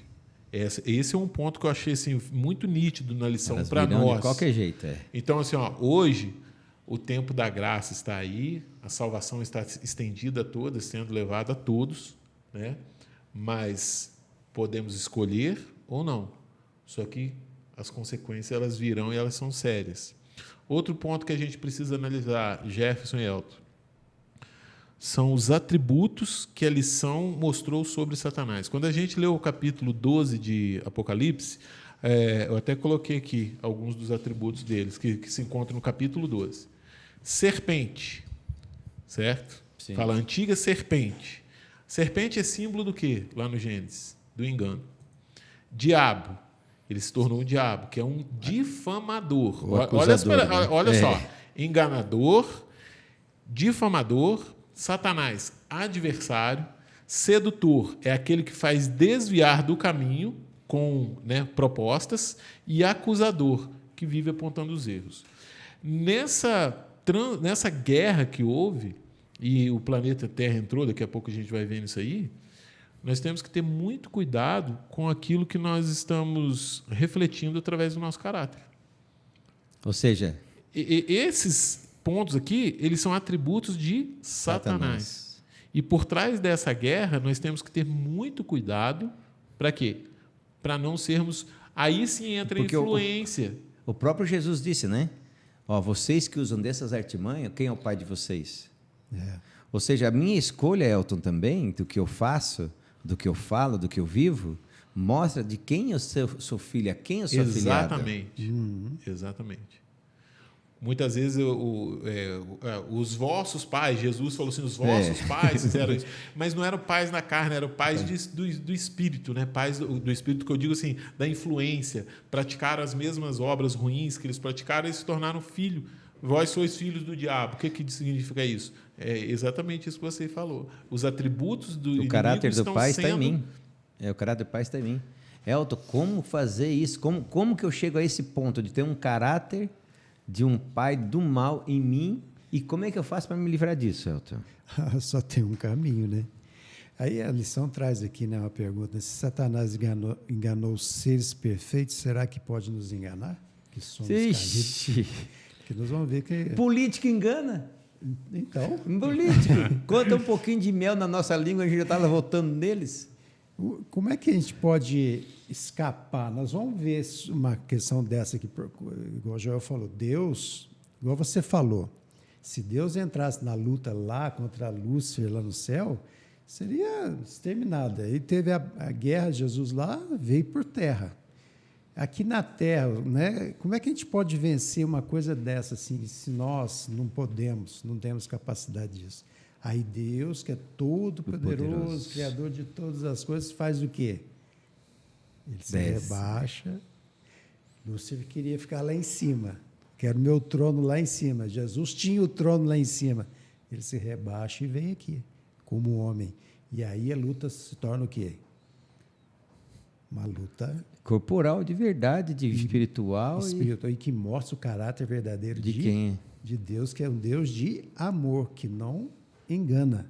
Esse é um ponto que eu achei assim, muito nítido na lição para nós. De qualquer jeito, Então, assim, hoje, o tempo da graça está aí, a salvação está estendida a todas, sendo levada a todos, né? Mas podemos escolher ou não. Só que as consequências elas virão e elas são sérias. Outro ponto que a gente precisa analisar, Jefferson e Elton. são os atributos que a lição mostrou sobre Satanás. Quando a gente leu o capítulo 12 de Apocalipse, eu até coloquei aqui alguns dos atributos deles, que se encontram no capítulo 12. Serpente, certo? Sim. Fala antiga serpente. Serpente é símbolo do quê? Lá no Gênesis, do engano. Diabo, ele se tornou um diabo, que é um difamador. Olha só, enganador, difamador, Satanás, adversário, sedutor, é aquele que faz desviar do caminho com propostas, e acusador, que vive apontando os erros. Nessa guerra que houve, e o planeta Terra entrou, daqui a pouco a gente vai vendo isso aí, nós temos que ter muito cuidado com aquilo que nós estamos refletindo através do nosso caráter. Ou seja, esses pontos aqui, eles são atributos de Satanás. E por trás dessa guerra, nós temos que ter muito cuidado. Para quê? Para não sermos... Aí sim entra a influência. O próprio Jesus disse, né? Vocês que usam dessas artimanhas, quem é o pai de vocês? Ou seja, a minha escolha, Elton, também, do que eu faço, do que eu falo, do que eu vivo, mostra de quem eu sou filho, a quem eu sou afiliado. Exatamente. Muitas vezes os vossos pais, Jesus falou assim, os vossos pais fizeram isso, mas não eram pais na carne, eram pais do Espírito, né? Pais do Espírito, que eu digo assim, da influência, praticaram as mesmas obras ruins que eles praticaram e se tornaram filho. Vós sois filhos do diabo. O que significa isso? É exatamente isso que você falou. Os atributos do inimigo caráter do pai sendo... está em mim. O caráter do pai está em mim. Elton, como fazer isso? Como que eu chego a esse ponto de ter um caráter de um pai do mal em mim, e como é que eu faço para me livrar disso, Elton? Só tem um caminho, né? Aí a lição traz aqui, né, uma pergunta: se Satanás enganou os seres perfeitos, será que pode nos enganar? Que somos caídos? Que nós vamos ver que... Político engana? Então... Político. Conta um pouquinho de mel na nossa língua, a gente já estava votando neles. Como é que a gente pode escapar? Nós vamos ver uma questão dessa aqui, igual o Joel falou. Deus, igual você falou, se Deus entrasse na luta lá contra Lúcifer lá no céu, seria exterminado. Aí teve a guerra, Jesus lá veio por terra. Aqui na terra, né, como é que a gente pode vencer uma coisa dessa assim, se nós não podemos, não temos capacidade disso? Aí Deus, que é todo-poderoso, criador de todas as coisas, faz o quê? Ele se rebaixa. Lúcifer queria ficar lá em cima. Quero o meu trono lá em cima. Jesus tinha o trono lá em cima. Ele se rebaixa e vem aqui, como homem. E aí a luta se torna o quê? Uma luta... corporal, de verdade, de espiritual. E que mostra o caráter verdadeiro de quem? De Deus, que é um Deus de amor, que não engana.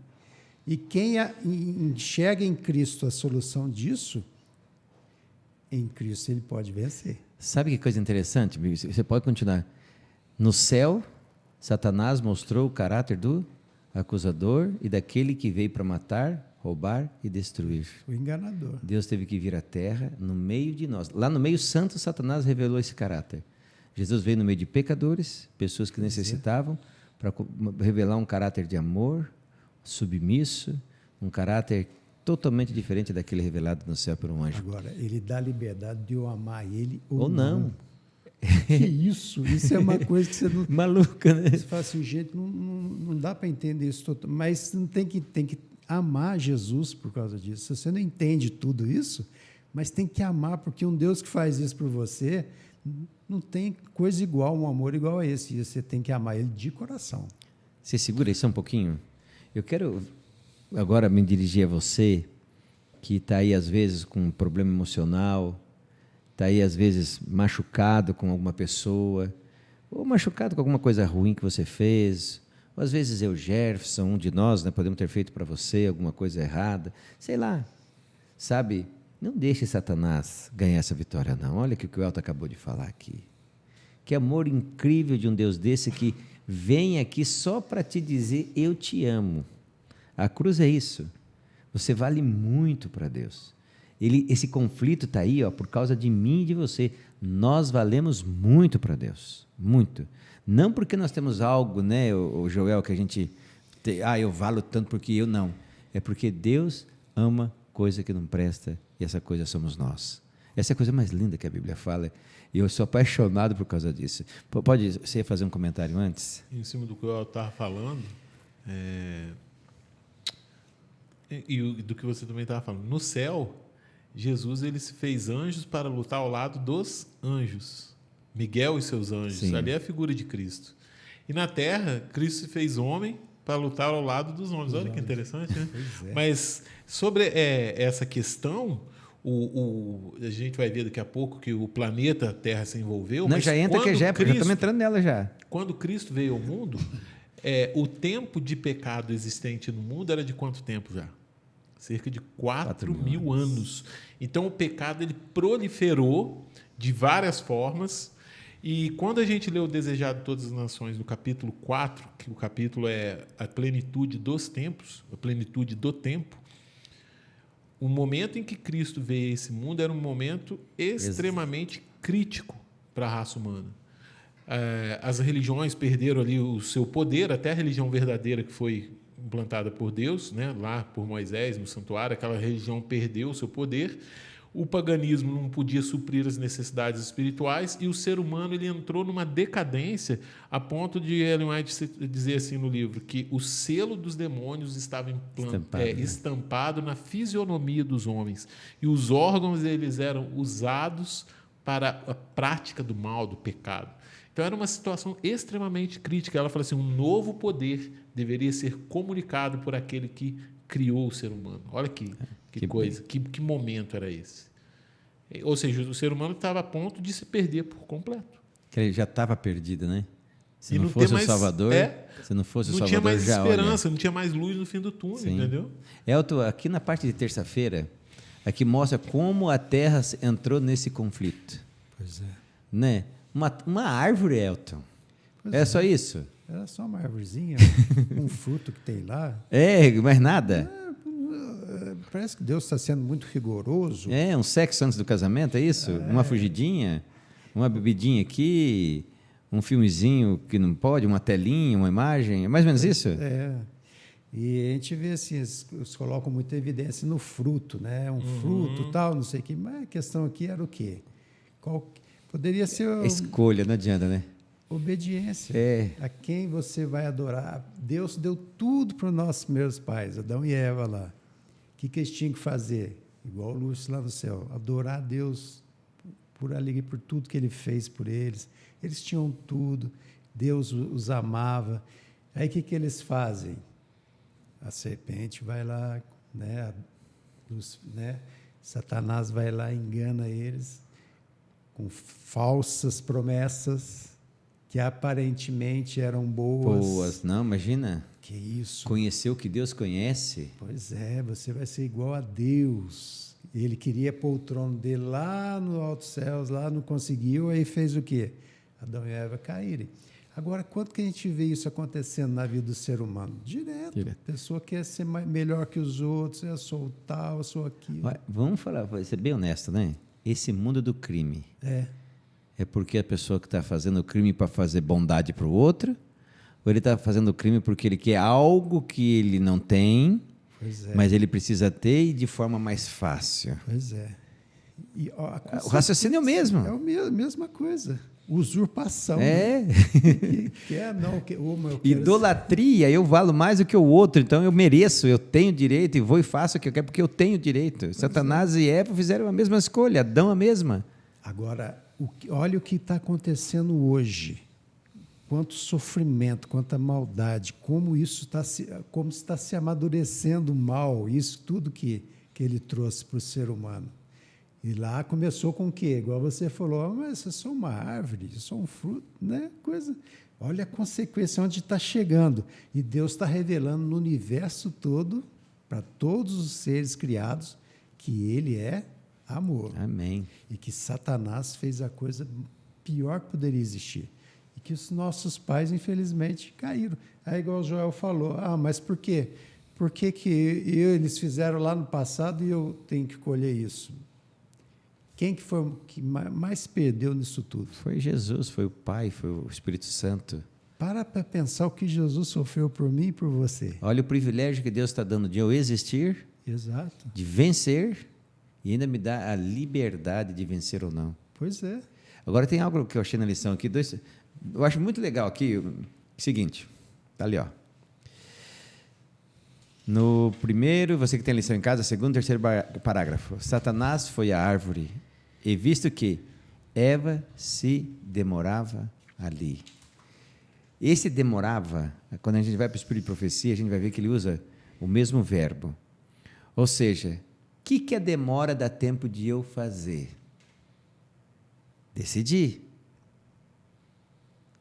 E quem enxerga em Cristo a solução disso, em Cristo ele pode vencer. Sabe que coisa interessante? Você pode continuar. No céu, Satanás mostrou o caráter do acusador e daquele que veio para matar, roubar e destruir. O enganador. Deus teve que vir à terra no meio de nós. Lá no meio santo, Satanás revelou esse caráter. Jesus veio no meio de pecadores, pessoas que necessitavam, para revelar um caráter de amor, submisso, um caráter totalmente diferente daquele revelado no céu por um anjo. Agora, ele dá liberdade de eu amar ele ou não. Que isso? Isso é uma coisa que você não... Maluca, né? Você fala assim, gente, não dá para entender isso, mas não tem que amar Jesus por causa disso. Você não entende tudo isso, mas tem que amar, porque um Deus que faz isso por você, não tem coisa igual, um amor igual a esse. E você tem que amar ele de coração. Você segura isso um pouquinho? Eu quero agora me dirigir a você, que está aí às vezes com um problema emocional, está aí às vezes machucado com alguma pessoa, ou machucado com alguma coisa ruim que você fez, ou às vezes eu, Jefferson, um de nós, né, podemos ter feito para você alguma coisa errada, sei lá, sabe? Não deixe Satanás ganhar essa vitória, não. Olha o que o Elton acabou de falar aqui. Que amor incrível de um Deus desse que vem aqui só para te dizer, eu te amo. A cruz é isso. Você vale muito para Deus. Esse conflito está aí, por causa de mim e de você. Nós valemos muito para Deus. Muito. Não porque nós temos algo, né, o Joel, que a gente eu valo tanto porque eu não. É porque Deus ama coisa que não presta e essa coisa somos nós. Essa é a coisa mais linda que a Bíblia fala e eu sou apaixonado por causa disso. Pode você fazer um comentário antes? Em cima do que eu estava falando, e do que você também estava falando. No céu, Jesus ele se fez anjos para lutar ao lado dos anjos. Miguel e seus anjos. Sim. Ali é a figura de Cristo. E na terra, Cristo se fez homem para lutar ao lado dos homens. Olha que interessante, né? Pois é. Mas sobre essa questão, a gente vai ver daqui a pouco que o planeta Terra se envolveu. Não, mas já entra que já estamos entrando nela já. Quando Cristo veio ao mundo, o tempo de pecado existente no mundo era de quanto tempo já? Cerca de 4.000 anos. Então, o pecado ele proliferou de várias formas. E quando a gente lê o Desejado de Todas as Nações, no capítulo 4, que o capítulo é a plenitude dos tempos, a plenitude do tempo, o momento em que Cristo veio a esse mundo era um momento extremamente crítico para a raça humana. As religiões perderam ali o seu poder, até a religião verdadeira que foi implantada por Deus, né, lá por Moisés, no santuário, aquela religião perdeu o seu poder. O paganismo não podia suprir as necessidades espirituais e o ser humano ele entrou numa decadência a ponto de Ellen White dizer assim no livro que o selo dos demônios estava estampado na fisionomia dos homens e os órgãos eles eram usados para a prática do mal, do pecado. Então era uma situação extremamente crítica. Ela fala assim, um novo poder deveria ser comunicado por aquele que criou o ser humano. Olha que coisa, que momento era esse? Ou seja, o ser humano estava a ponto de se perder por completo. Que ele já estava perdido, né? Se E não fosse o Salvador, se não fosse o Salvador, não tinha mais já esperança, não tinha mais luz no fim do túnel, Sim. entendeu? Elton, aqui na parte de terça-feira, aqui mostra como a Terra entrou nesse conflito. Pois é. Né? Uma árvore, Elton. Pois Só isso? Era só uma árvorezinha, um fruto que tem lá. Mais nada? Parece que Deus está sendo muito rigoroso. Um sexo antes do casamento, é isso? Uma fugidinha, uma bebidinha aqui, um filmezinho que não pode, uma telinha, uma imagem, é mais ou menos isso? E a gente vê assim, eles colocam muita evidência no fruto, né? Um fruto, tal, não sei o quê. Mas a questão aqui era o quê? Poderia ser... Escolha, não adianta, né? Obediência. A quem você vai adorar. Deus deu tudo para os nossos primeiros pais, Adão e Eva lá. O que eles tinham que fazer? Igual o Lúcio lá no céu. Adorar a Deus por alegria, por tudo que Ele fez por eles. Eles tinham tudo. Deus os amava. Aí o que eles fazem? A serpente vai lá, né? Satanás vai lá, engana eles com falsas promessas que aparentemente eram boas. Não, imagina. Que isso? Conhecer o que Deus conhece. Pois é, você vai ser igual a Deus. Ele queria pôr o trono dele lá no alto céus, lá não conseguiu, aí fez o quê? Adão e Eva caírem. Agora, quanto que a gente vê isso acontecendo na vida do ser humano? Direto. A pessoa quer ser melhor que os outros, eu sou tal, eu sou aquilo. Vamos falar, vou ser bem honesto, né? Esse mundo do crime. É porque a pessoa que está fazendo o crime para fazer bondade para o outro, ou ele está fazendo o crime porque ele quer algo que ele não tem, mas ele precisa ter e de forma mais fácil. Pois é. E, o raciocínio é o mesmo. É a mesma coisa. Usurpação. Idolatria, eu valo mais do que o outro, então eu mereço, eu tenho direito e vou e faço o que eu quero porque eu tenho direito. Satanás e Eva fizeram a mesma escolha, Adão a mesma. Agora, olha o que está acontecendo hoje. Quanto sofrimento, quanta maldade, como está se amadurecendo o mal, isso tudo que ele trouxe para o ser humano. E lá começou com o quê? Igual você falou, mas isso é só uma árvore, isso é só um fruto, né? Olha a consequência onde está chegando. E Deus está revelando no universo todo, para todos os seres criados, que Ele é amor. Amém. E que Satanás fez a coisa pior que poderia existir. E que os nossos pais, infelizmente, caíram. Aí, igual o Joel falou, mas por quê? Por que eles fizeram lá no passado e eu tenho que colher isso? Quem que foi que mais perdeu nisso tudo? Foi Jesus, foi o Pai, foi o Espírito Santo. Para pensar o que Jesus sofreu por mim e por você. Olha o privilégio que Deus está dando de eu existir, Exato. de vencer, e ainda me dá a liberdade de vencer ou não. Pois é. Agora tem algo que eu achei na lição aqui, eu acho muito legal aqui, seguinte, tá ali, ó. No primeiro, você que tem a lição em casa, segundo, terceiro parágrafo, Satanás foi à árvore, e visto que Eva se demorava ali. Esse demorava, quando a gente vai para o Espírito de Profecia, a gente vai ver que ele usa o mesmo verbo. Ou seja, o que a demora dá tempo de eu fazer? Decidir.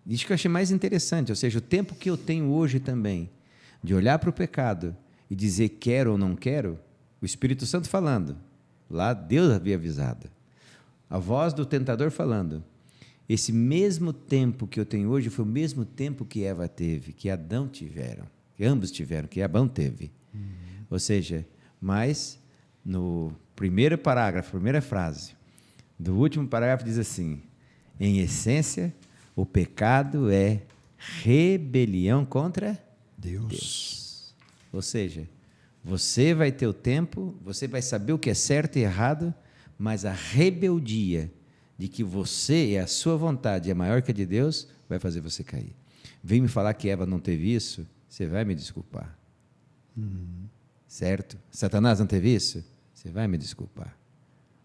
Isso que eu achei mais interessante, ou seja, o tempo que eu tenho hoje também, de olhar para o pecado e dizer quero ou não quero, o Espírito Santo falando, lá Deus havia avisado, a voz do tentador falando, esse mesmo tempo que eu tenho hoje foi o mesmo tempo que Eva teve, que Adão tiveram, que ambos tiveram, que Adão teve. Ou seja, mas no primeiro parágrafo, primeira frase, do último parágrafo diz assim, em essência, o pecado é rebelião contra Deus. Ou seja, você vai ter o tempo, você vai saber o que é certo e errado, mas a rebeldia de que você e a sua vontade é maior que a de Deus, vai fazer você cair. Vem me falar que Eva não teve isso, você vai me desculpar. Certo? Satanás não teve isso? Você vai me desculpar.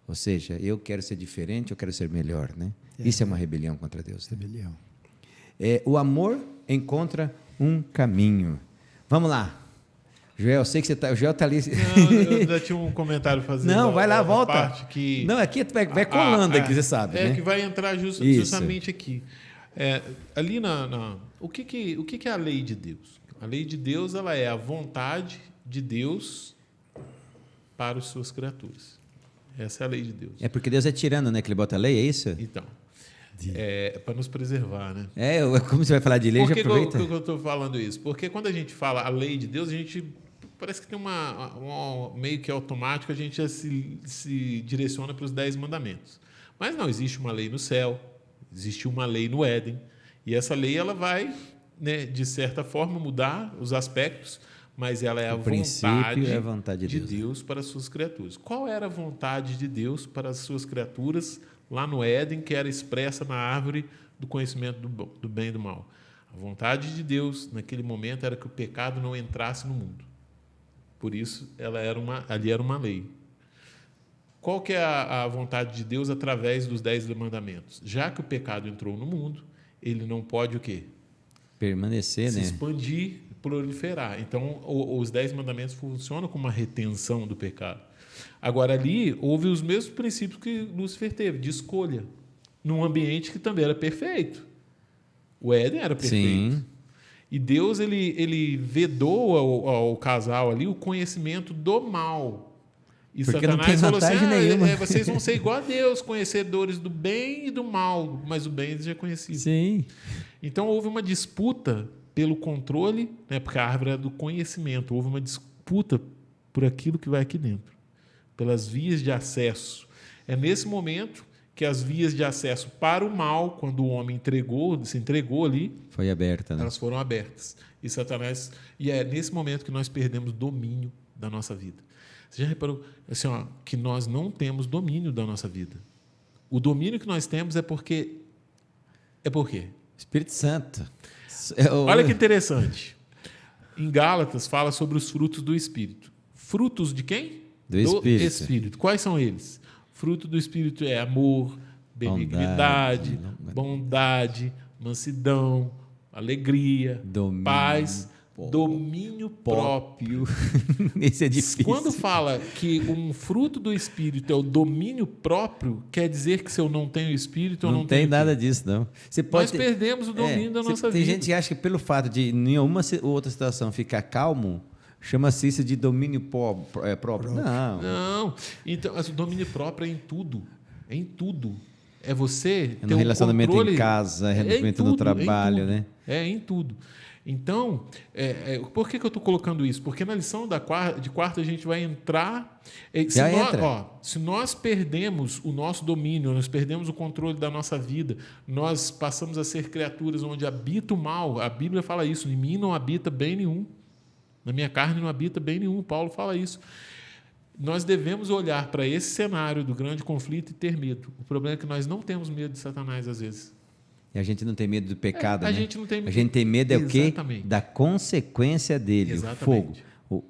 Ou seja, eu quero ser diferente, eu quero ser melhor, né? Isso é uma rebelião contra Deus. Né? Rebelião. O amor encontra um caminho. Vamos lá. Joel, eu sei que você está. O Joel está ali. Não, eu ainda tinha um comentário fazendo. Não, vai lá, volta. Parte que não, aqui vai colando aqui, você sabe. É né? que vai entrar justamente aqui. Ali o que é a lei de Deus? A lei de Deus ela é a vontade de Deus para as suas criaturas. Essa é a lei de Deus. É porque Deus é tirano, né? Que ele bota a lei, é isso? Então, para nos preservar, né? Como você vai falar de lei, já aproveita. Por que eu estou falando isso? Porque quando a gente fala a lei de Deus, a gente parece que tem meio que automático, a gente já se direciona para os 10 mandamentos. Mas não, existe uma lei no céu, existe uma lei no Éden, e essa lei ela vai, né, de certa forma, mudar os aspectos, mas ela é a vontade de Deus para as suas criaturas. Qual era a vontade de Deus para as suas criaturas lá no Éden, que era expressa na árvore do conhecimento do bem e do mal? A vontade de Deus, naquele momento, era que o pecado não entrasse no mundo. Por isso, ali era uma lei. Qual que é a vontade de Deus através dos 10 mandamentos? Já que o pecado entrou no mundo, ele não pode o quê? Permanecer, se né? expandir, proliferar. Então, os 10 mandamentos funcionam como uma retenção do pecado. Agora, ali, houve os mesmos princípios que Lúcifer teve, de escolha, num ambiente que também era perfeito. O Éden era perfeito. Sim. E Deus, ele vedou ao casal ali o conhecimento do mal. E porque Satanás não tem falou vantagem assim, nenhuma. Vocês vão ser igual a Deus, conhecedores do bem e do mal, mas o bem eles já conheciam. Sim. Então, houve uma disputa pelo controle, né, porque a árvore é do conhecimento, houve uma disputa por aquilo que vai aqui dentro, pelas vias de acesso. É nesse momento que as vias de acesso para o mal, quando o homem se entregou ali, foi aberta, né? Elas foram abertas. E é nesse momento que nós perdemos domínio da nossa vida. Você já reparou assim, que nós não temos domínio da nossa vida? O domínio que nós temos é por quê? Espírito Santo. Olha que interessante. Em Gálatas fala sobre os frutos do Espírito. Frutos de quem? Do Espírito. Quais são eles? Fruto do Espírito é amor, benignidade, bondade, mansidão, alegria, paz, domínio próprio. Esse é difícil. Quando fala que um fruto do Espírito é o domínio próprio, quer dizer que se eu não tenho Espírito, eu não tenho... Não tem nada disso, não. Nós perdemos o domínio da nossa vida. Tem gente que acha que pelo fato de em nenhuma outra situação ficar calmo, chama-se isso de domínio próprio. Não. Então, o domínio próprio é em tudo. É em tudo. É você ter no relacionamento controle, em casa, relacionamento no trabalho, né? É em tudo. Então, por que eu estou colocando isso? Porque na lição de quarta a gente vai entrar... se nós perdemos o nosso domínio, nós perdemos o controle da nossa vida, nós passamos a ser criaturas onde habita o mal. A Bíblia fala isso, em mim não habita bem nenhum. Na minha carne não habita bem nenhum. Paulo fala isso. Nós devemos olhar para esse cenário do grande conflito e ter medo. O problema é que nós não temos medo de Satanás, às vezes. E a gente não tem medo do pecado, né? A gente não tem medo. A gente tem medo o quê? Exatamente. Da consequência dele, Exatamente. o fogo.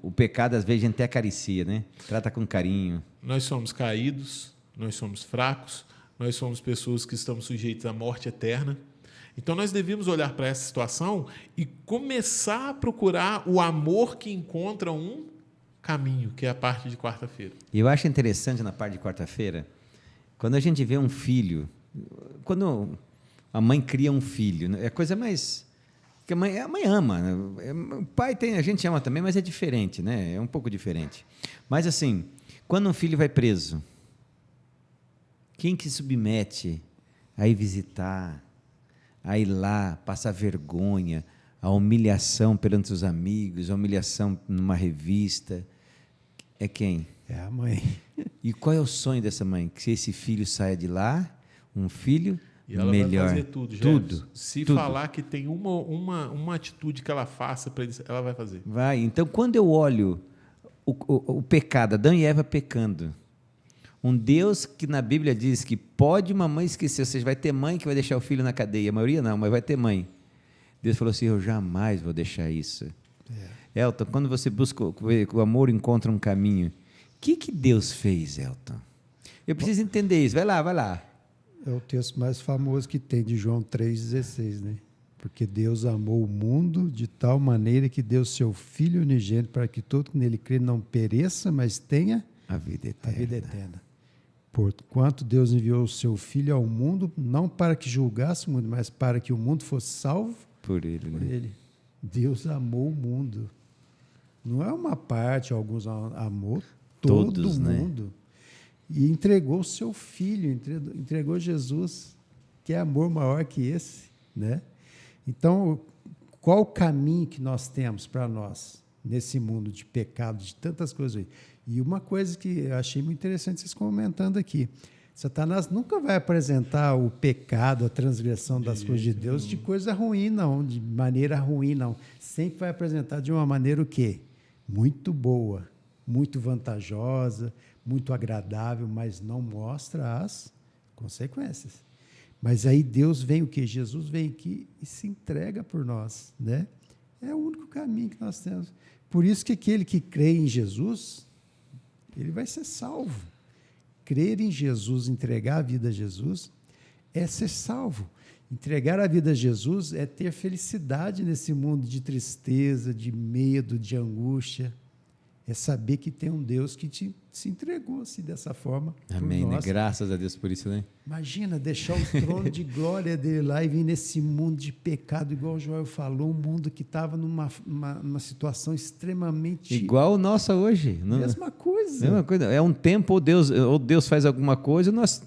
O pecado, às vezes, a gente até acaricia, né? Trata com carinho. Nós somos caídos, nós somos fracos, nós somos pessoas que estamos sujeitas à morte eterna. Então, nós devemos olhar para essa situação e começar a procurar o amor que encontra um caminho, que é a parte de quarta-feira. E eu acho interessante na parte de quarta-feira, quando a gente vê um filho, quando a mãe cria um filho, é a coisa mais... que a mãe ama, né? O pai tem, a gente ama também, mas é diferente, né? É um pouco diferente. Mas assim, quando um filho vai preso, quem que submete a ir visitar, a ir lá, passar vergonha, a humilhação perante os amigos, a humilhação numa revista, é quem? É a mãe. E qual é o sonho dessa mãe? Que esse filho saia de lá, um filho e ela melhor. Vai fazer tudo. Se tudo. falar que tem uma atitude que ela faça para ele, ela vai fazer. Vai. Então, quando eu olho o pecado, Adão e Eva pecando, um Deus que na Bíblia diz que pode uma mãe esquecer, ou seja, vai ter mãe que vai deixar o filho na cadeia, a maioria não, mas vai ter mãe. Deus falou assim, eu jamais vou deixar isso. Elton, quando você busca, o amor encontra um caminho, o que Deus fez, Elton? Eu preciso entender isso, vai lá. É o texto mais famoso que tem, de João 3,16, né? Porque Deus amou o mundo de tal maneira que deu seu Filho unigênito para que todo que nele crê não pereça, mas tenha a vida eterna. Porquanto Deus enviou o seu Filho ao mundo, não para que julgasse o mundo, mas para que o mundo fosse salvo por ele. Deus amou o mundo. Não é uma parte, alguns amou todo mundo. Né? E entregou o seu Filho, entregou Jesus, que é amor maior que esse, né? Então, qual o caminho que nós temos para nós nesse mundo de pecado, de tantas coisas aí? E uma coisa que eu achei muito interessante vocês comentando aqui, Satanás nunca vai apresentar o pecado, a transgressão das coisas de Deus de coisa ruim, não, de maneira ruim, não. Sempre vai apresentar de uma maneira o quê? Muito boa, muito vantajosa, muito agradável, mas não mostra as consequências. Mas aí Deus vem o quê? Jesus vem aqui e se entrega por nós, né? É o único caminho que nós temos. Por isso que aquele que crê em Jesus, ele vai ser salvo. Crer em Jesus, entregar a vida a Jesus, é ser salvo. Entregar a vida a Jesus é ter felicidade nesse mundo de tristeza, de medo, de angústia. É saber que tem um Deus que se entregou assim, dessa forma. Amém, né? Graças a Deus por isso, né? Imagina deixar o trono de glória dele lá e vir nesse mundo de pecado, igual o Joel falou, um mundo que estava numa situação extremamente... Igual o nosso hoje. Mesma coisa. É um tempo, ou Deus faz alguma coisa, nós...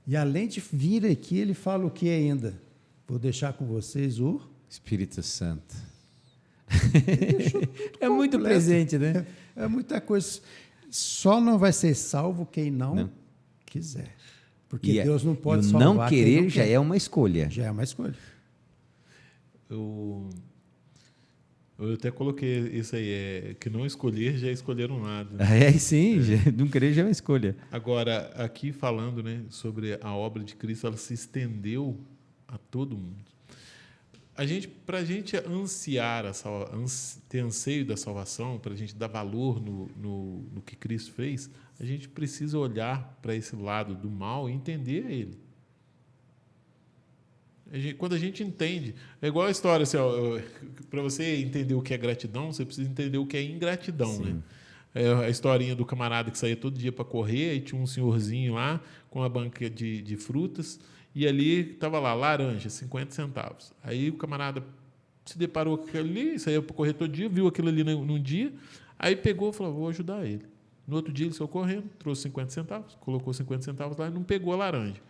E além de vir aqui, ele fala o que ainda? Vou deixar com vocês o... Espírito Santo. É muito presente, né? É muita coisa. Só não vai ser salvo quem não quiser. Porque Deus não pode salvar. Não querer não já é uma escolha. Já é uma escolha. Eu até coloquei isso aí, que não escolher já escolheram nada. Sim, não querer já é uma escolha. Agora, aqui falando, né, sobre a obra de Cristo, ela se estendeu a todo mundo. Para a gente ansiar, ter anseio da salvação, para a gente dar valor no que Cristo fez, a gente precisa olhar para esse lado do mal e entender ele. Quando a gente entende, é igual a história, assim, para você entender o que é gratidão, você precisa entender o que é ingratidão. Né? É a historinha do camarada que saía todo dia para correr, e tinha um senhorzinho lá com uma banca de frutas, e ali estava lá, laranja, 50 centavos. Aí o camarada se deparou com aquilo ali, saiu para correr todo dia, viu aquilo ali num dia, aí pegou e falou, vou ajudar ele. No outro dia ele saiu correndo, trouxe 50 centavos, colocou 50 centavos lá e não pegou a laranja.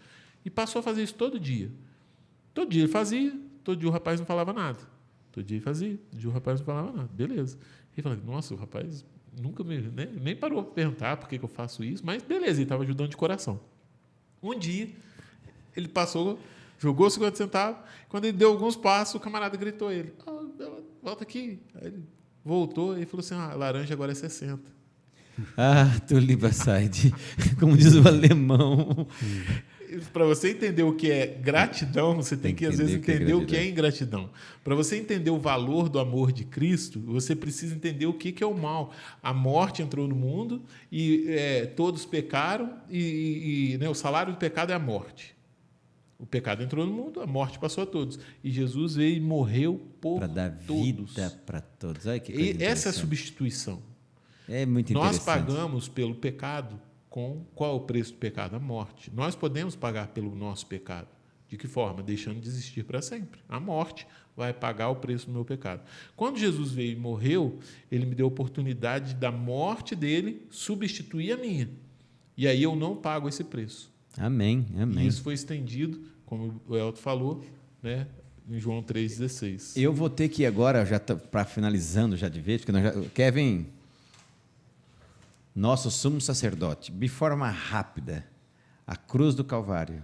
E passou a fazer isso todo dia. Todo dia ele fazia, todo dia o rapaz não falava nada. Todo dia ele fazia. Um dia o rapaz não falava nada. Beleza. Ele falou, nossa, o rapaz nunca nem parou para perguntar por que eu faço isso, mas beleza, ele estava ajudando de coração. Um dia, ele passou, jogou 50 centavos, quando ele deu alguns passos, o camarada gritou a ele, volta aqui. Aí ele voltou e falou assim, a laranja agora é 60. Ah, Tulipa Said, como diz o alemão. Para você entender o que é gratidão, você tem que, às vezes, entender o que é ingratidão. Para você entender o valor do amor de Cristo, você precisa entender o que é o mal. A morte entrou no mundo e todos pecaram e o salário do pecado é a morte. O pecado entrou no mundo, a morte passou a todos. E Jesus veio e morreu por todos. Para dar vida para todos. Olha que coisa E essa é a substituição. É muito interessante. Nós pagamos pelo pecado. Qual é o preço do pecado? A morte. Nós podemos pagar pelo nosso pecado. De que forma? Deixando de existir para sempre. A morte vai pagar o preço do meu pecado. Quando Jesus veio e morreu, ele me deu a oportunidade da morte dele substituir a minha. E aí eu não pago esse preço. Amém, amém. E isso foi estendido, como o Elton falou, né, em João 3,16. Eu vou ter que ir agora, já para finalizando já de vez, porque Kevin, nosso sumo sacerdote, de forma rápida, a cruz do Calvário.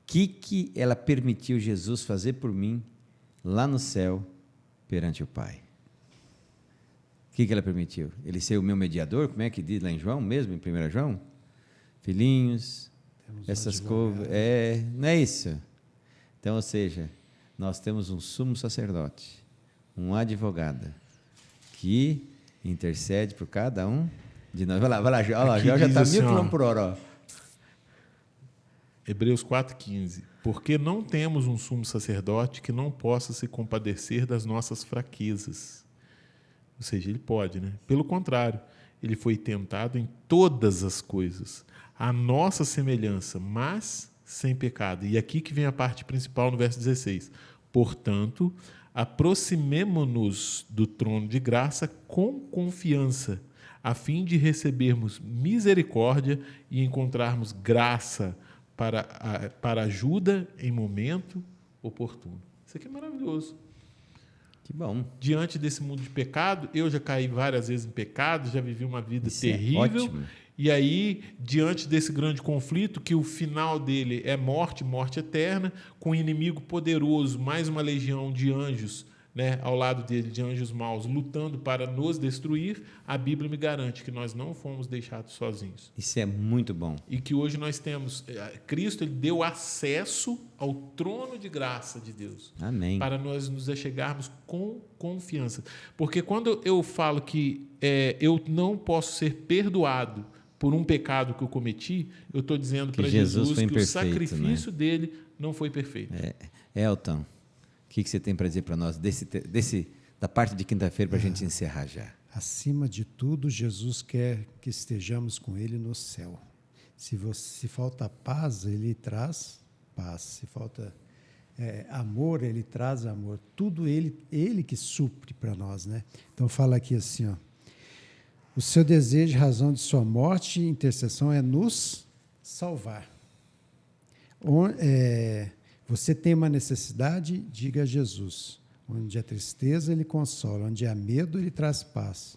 O que ela permitiu Jesus fazer por mim lá no céu perante o Pai? O que ela permitiu? Ele ser o meu mediador, como é que diz lá em João mesmo, em 1 João? Filhinhos, essas coisas. Não é isso? Então, ou seja, nós temos um sumo sacerdote, um advogado, que intercede por cada um de nós. Vai lá, já está 1000 km por hora. Hebreus 4,15. Porque não temos um sumo sacerdote que não possa se compadecer das nossas fraquezas. Ou seja, ele pode, né? Pelo contrário, ele foi tentado em todas as coisas, a nossa semelhança, mas sem pecado. E aqui que vem a parte principal no verso 16. Portanto, aproximemo-nos do trono de graça com confiança, a fim de recebermos misericórdia e encontrarmos graça para ajuda em momento oportuno. Isso aqui é maravilhoso. Que bom. Diante desse mundo de pecado, eu já caí várias vezes em pecado, já vivi uma vida Isso terrível. É ótimo. E aí, diante desse grande conflito, que o final dele é morte, morte eterna, com um inimigo poderoso, mais uma legião de anjos, né, ao lado dele, de anjos maus, lutando para nos destruir, a Bíblia me garante que nós não fomos deixados sozinhos. Isso é muito bom. E que hoje nós temos, Cristo ele deu acesso ao trono de graça de Deus. Amém. Para nós nos achegarmos com confiança. Porque quando eu falo que eu não posso ser perdoado por um pecado que eu cometi, eu estou dizendo para Jesus que o sacrifício dele não foi perfeito. Elton, o que você tem para dizer para nós da parte de quinta-feira para a gente encerrar já? Acima de tudo, Jesus quer que estejamos com Ele no céu. Se falta paz, Ele traz paz. Se falta amor, Ele traz amor. Tudo Ele que supre para nós, né? Então fala aqui assim, ó. O seu desejo, razão de sua morte e intercessão é nos salvar. Você tem uma necessidade, diga a Jesus. Onde há tristeza, Ele consola. Onde há medo, Ele traz paz.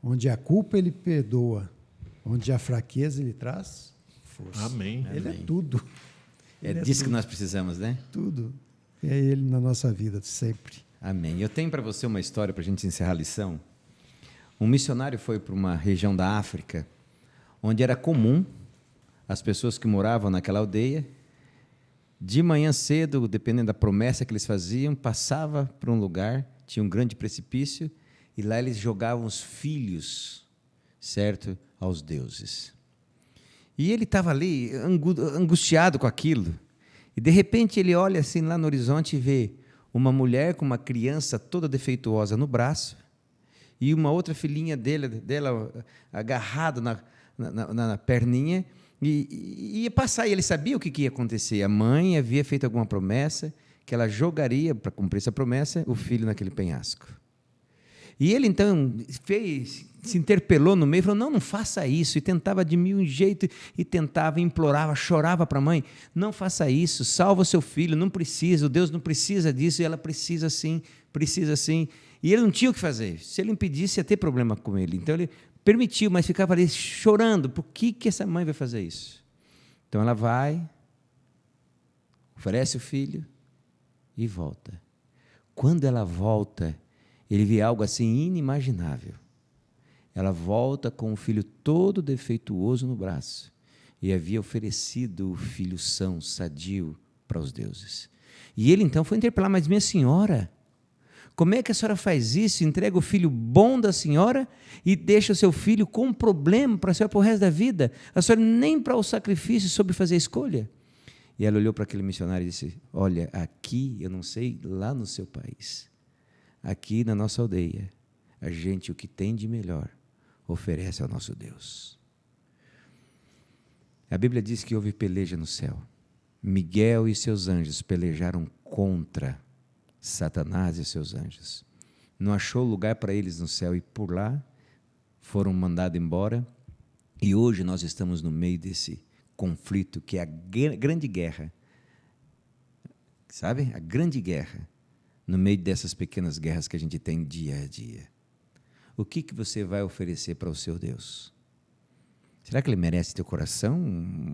Onde há culpa, Ele perdoa. Onde há fraqueza, Ele traz força. Amém. Ele Amém. é tudo. É disso que nós precisamos, né? Tudo. É Ele na nossa vida, sempre. Amém. Eu tenho para você uma história para a gente encerrar a lição. Um missionário foi para uma região da África, onde era comum as pessoas que moravam naquela aldeia, de manhã cedo, dependendo da promessa que eles faziam, passava para um lugar, tinha um grande precipício, e lá eles jogavam os filhos, certo, aos deuses. E ele estava ali, angustiado com aquilo, e de repente ele olha assim lá no horizonte e vê uma mulher com uma criança toda defeituosa no braço, e uma outra filhinha dela agarrada na perninha, e ia passar, e ele sabia o que ia acontecer. A mãe havia feito alguma promessa, que ela jogaria, para cumprir essa promessa, o filho naquele penhasco. E ele, então, se interpelou no meio, falou, não faça isso, e tentava de mil jeito, e tentava, implorava, chorava para a mãe, não faça isso, salva o seu filho, não precisa, o Deus não precisa disso, e ela precisa sim, e ele não tinha o que fazer, se ele impedisse ia ter problema com ele, então ele permitiu, mas ficava ali chorando, por que essa mãe vai fazer isso? Então ela vai, oferece o filho e volta. Quando ela volta, ele vê algo assim inimaginável. Ela volta com o filho todo defeituoso no braço e havia oferecido o filho são, sadio, para os deuses. E ele então foi interpelar, mas minha senhora, como é que a senhora faz isso? Entrega o filho bom da senhora e deixa o seu filho com um problema para a senhora para o resto da vida? A senhora nem para o sacrifício soube fazer a escolha? E ela olhou para aquele missionário e disse, olha, aqui, eu não sei, lá no seu país, aqui na nossa aldeia, a gente o que tem de melhor oferece ao nosso Deus. A Bíblia diz que houve peleja no céu. Miguel e seus anjos pelejaram contra Satanás e seus anjos. Não achou lugar para eles no céu e por lá foram mandados embora. E hoje nós estamos no meio desse conflito que é a grande guerra. Sabe? A grande guerra. No meio dessas pequenas guerras que a gente tem dia a dia. O que você vai oferecer para o seu Deus? Será que Ele merece teu coração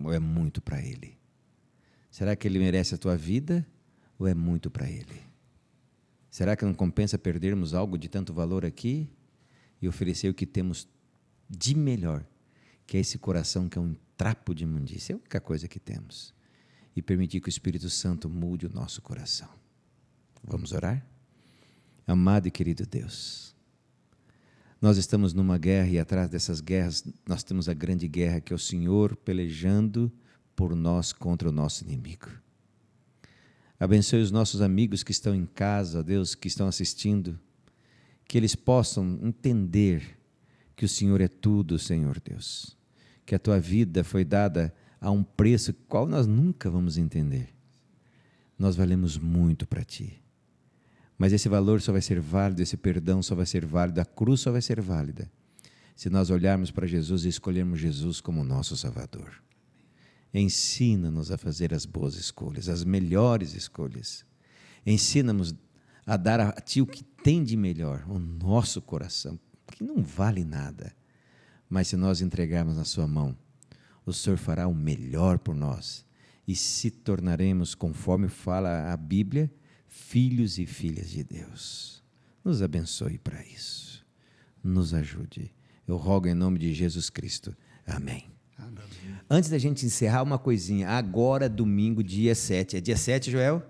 ou é muito para Ele? Será que Ele merece a tua vida ou é muito para Ele? Será que não compensa perdermos algo de tanto valor aqui e oferecer o que temos de melhor, que é esse coração que é um trapo de imundícia, é a única coisa que temos, e permitir que o Espírito Santo mude o nosso coração? Vamos orar? Amado e querido Deus, nós estamos numa guerra e atrás dessas guerras nós temos a grande guerra que é o Senhor pelejando por nós contra o nosso inimigo. Abençoe os nossos amigos que estão em casa, ó Deus, que estão assistindo, que eles possam entender que o Senhor é tudo, Senhor Deus, que a Tua vida foi dada a um preço qual nós nunca vamos entender. Nós valemos muito para Ti. Mas esse valor só vai ser válido, esse perdão só vai ser válido, a cruz só vai ser válida, se nós olharmos para Jesus e escolhermos Jesus como nosso Salvador. Ensina-nos a fazer as boas escolhas, as melhores escolhas. Ensina-nos a dar a Ti o que tem de melhor, o nosso coração, que não vale nada. Mas se nós entregarmos na Sua mão, o Senhor fará o melhor por nós e se tornaremos, conforme fala a Bíblia, filhos e filhas de Deus. Nos abençoe para isso. Nos ajude. Eu rogo em nome de Jesus Cristo. Amém. Amém. Antes da gente encerrar, uma coisinha. Agora, domingo, dia 7. É dia 7, Joel?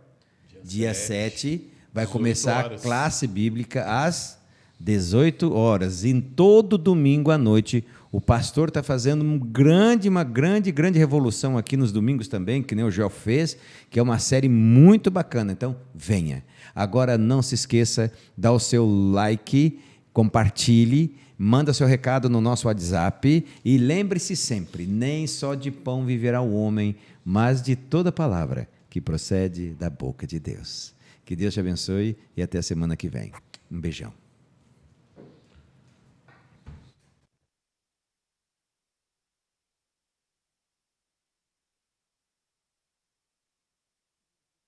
Dia 7. Vai começar a classe bíblica às 18 horas. E todo domingo à noite, o pastor está fazendo uma grande revolução aqui nos domingos também, que nem o Joel fez, que é uma série muito bacana. Então, venha. Agora, não se esqueça, dá o seu like, compartilhe, manda seu recado no nosso WhatsApp e lembre-se sempre, nem só de pão viverá o homem, mas de toda palavra que procede da boca de Deus. Que Deus te abençoe e até a semana que vem. Um beijão.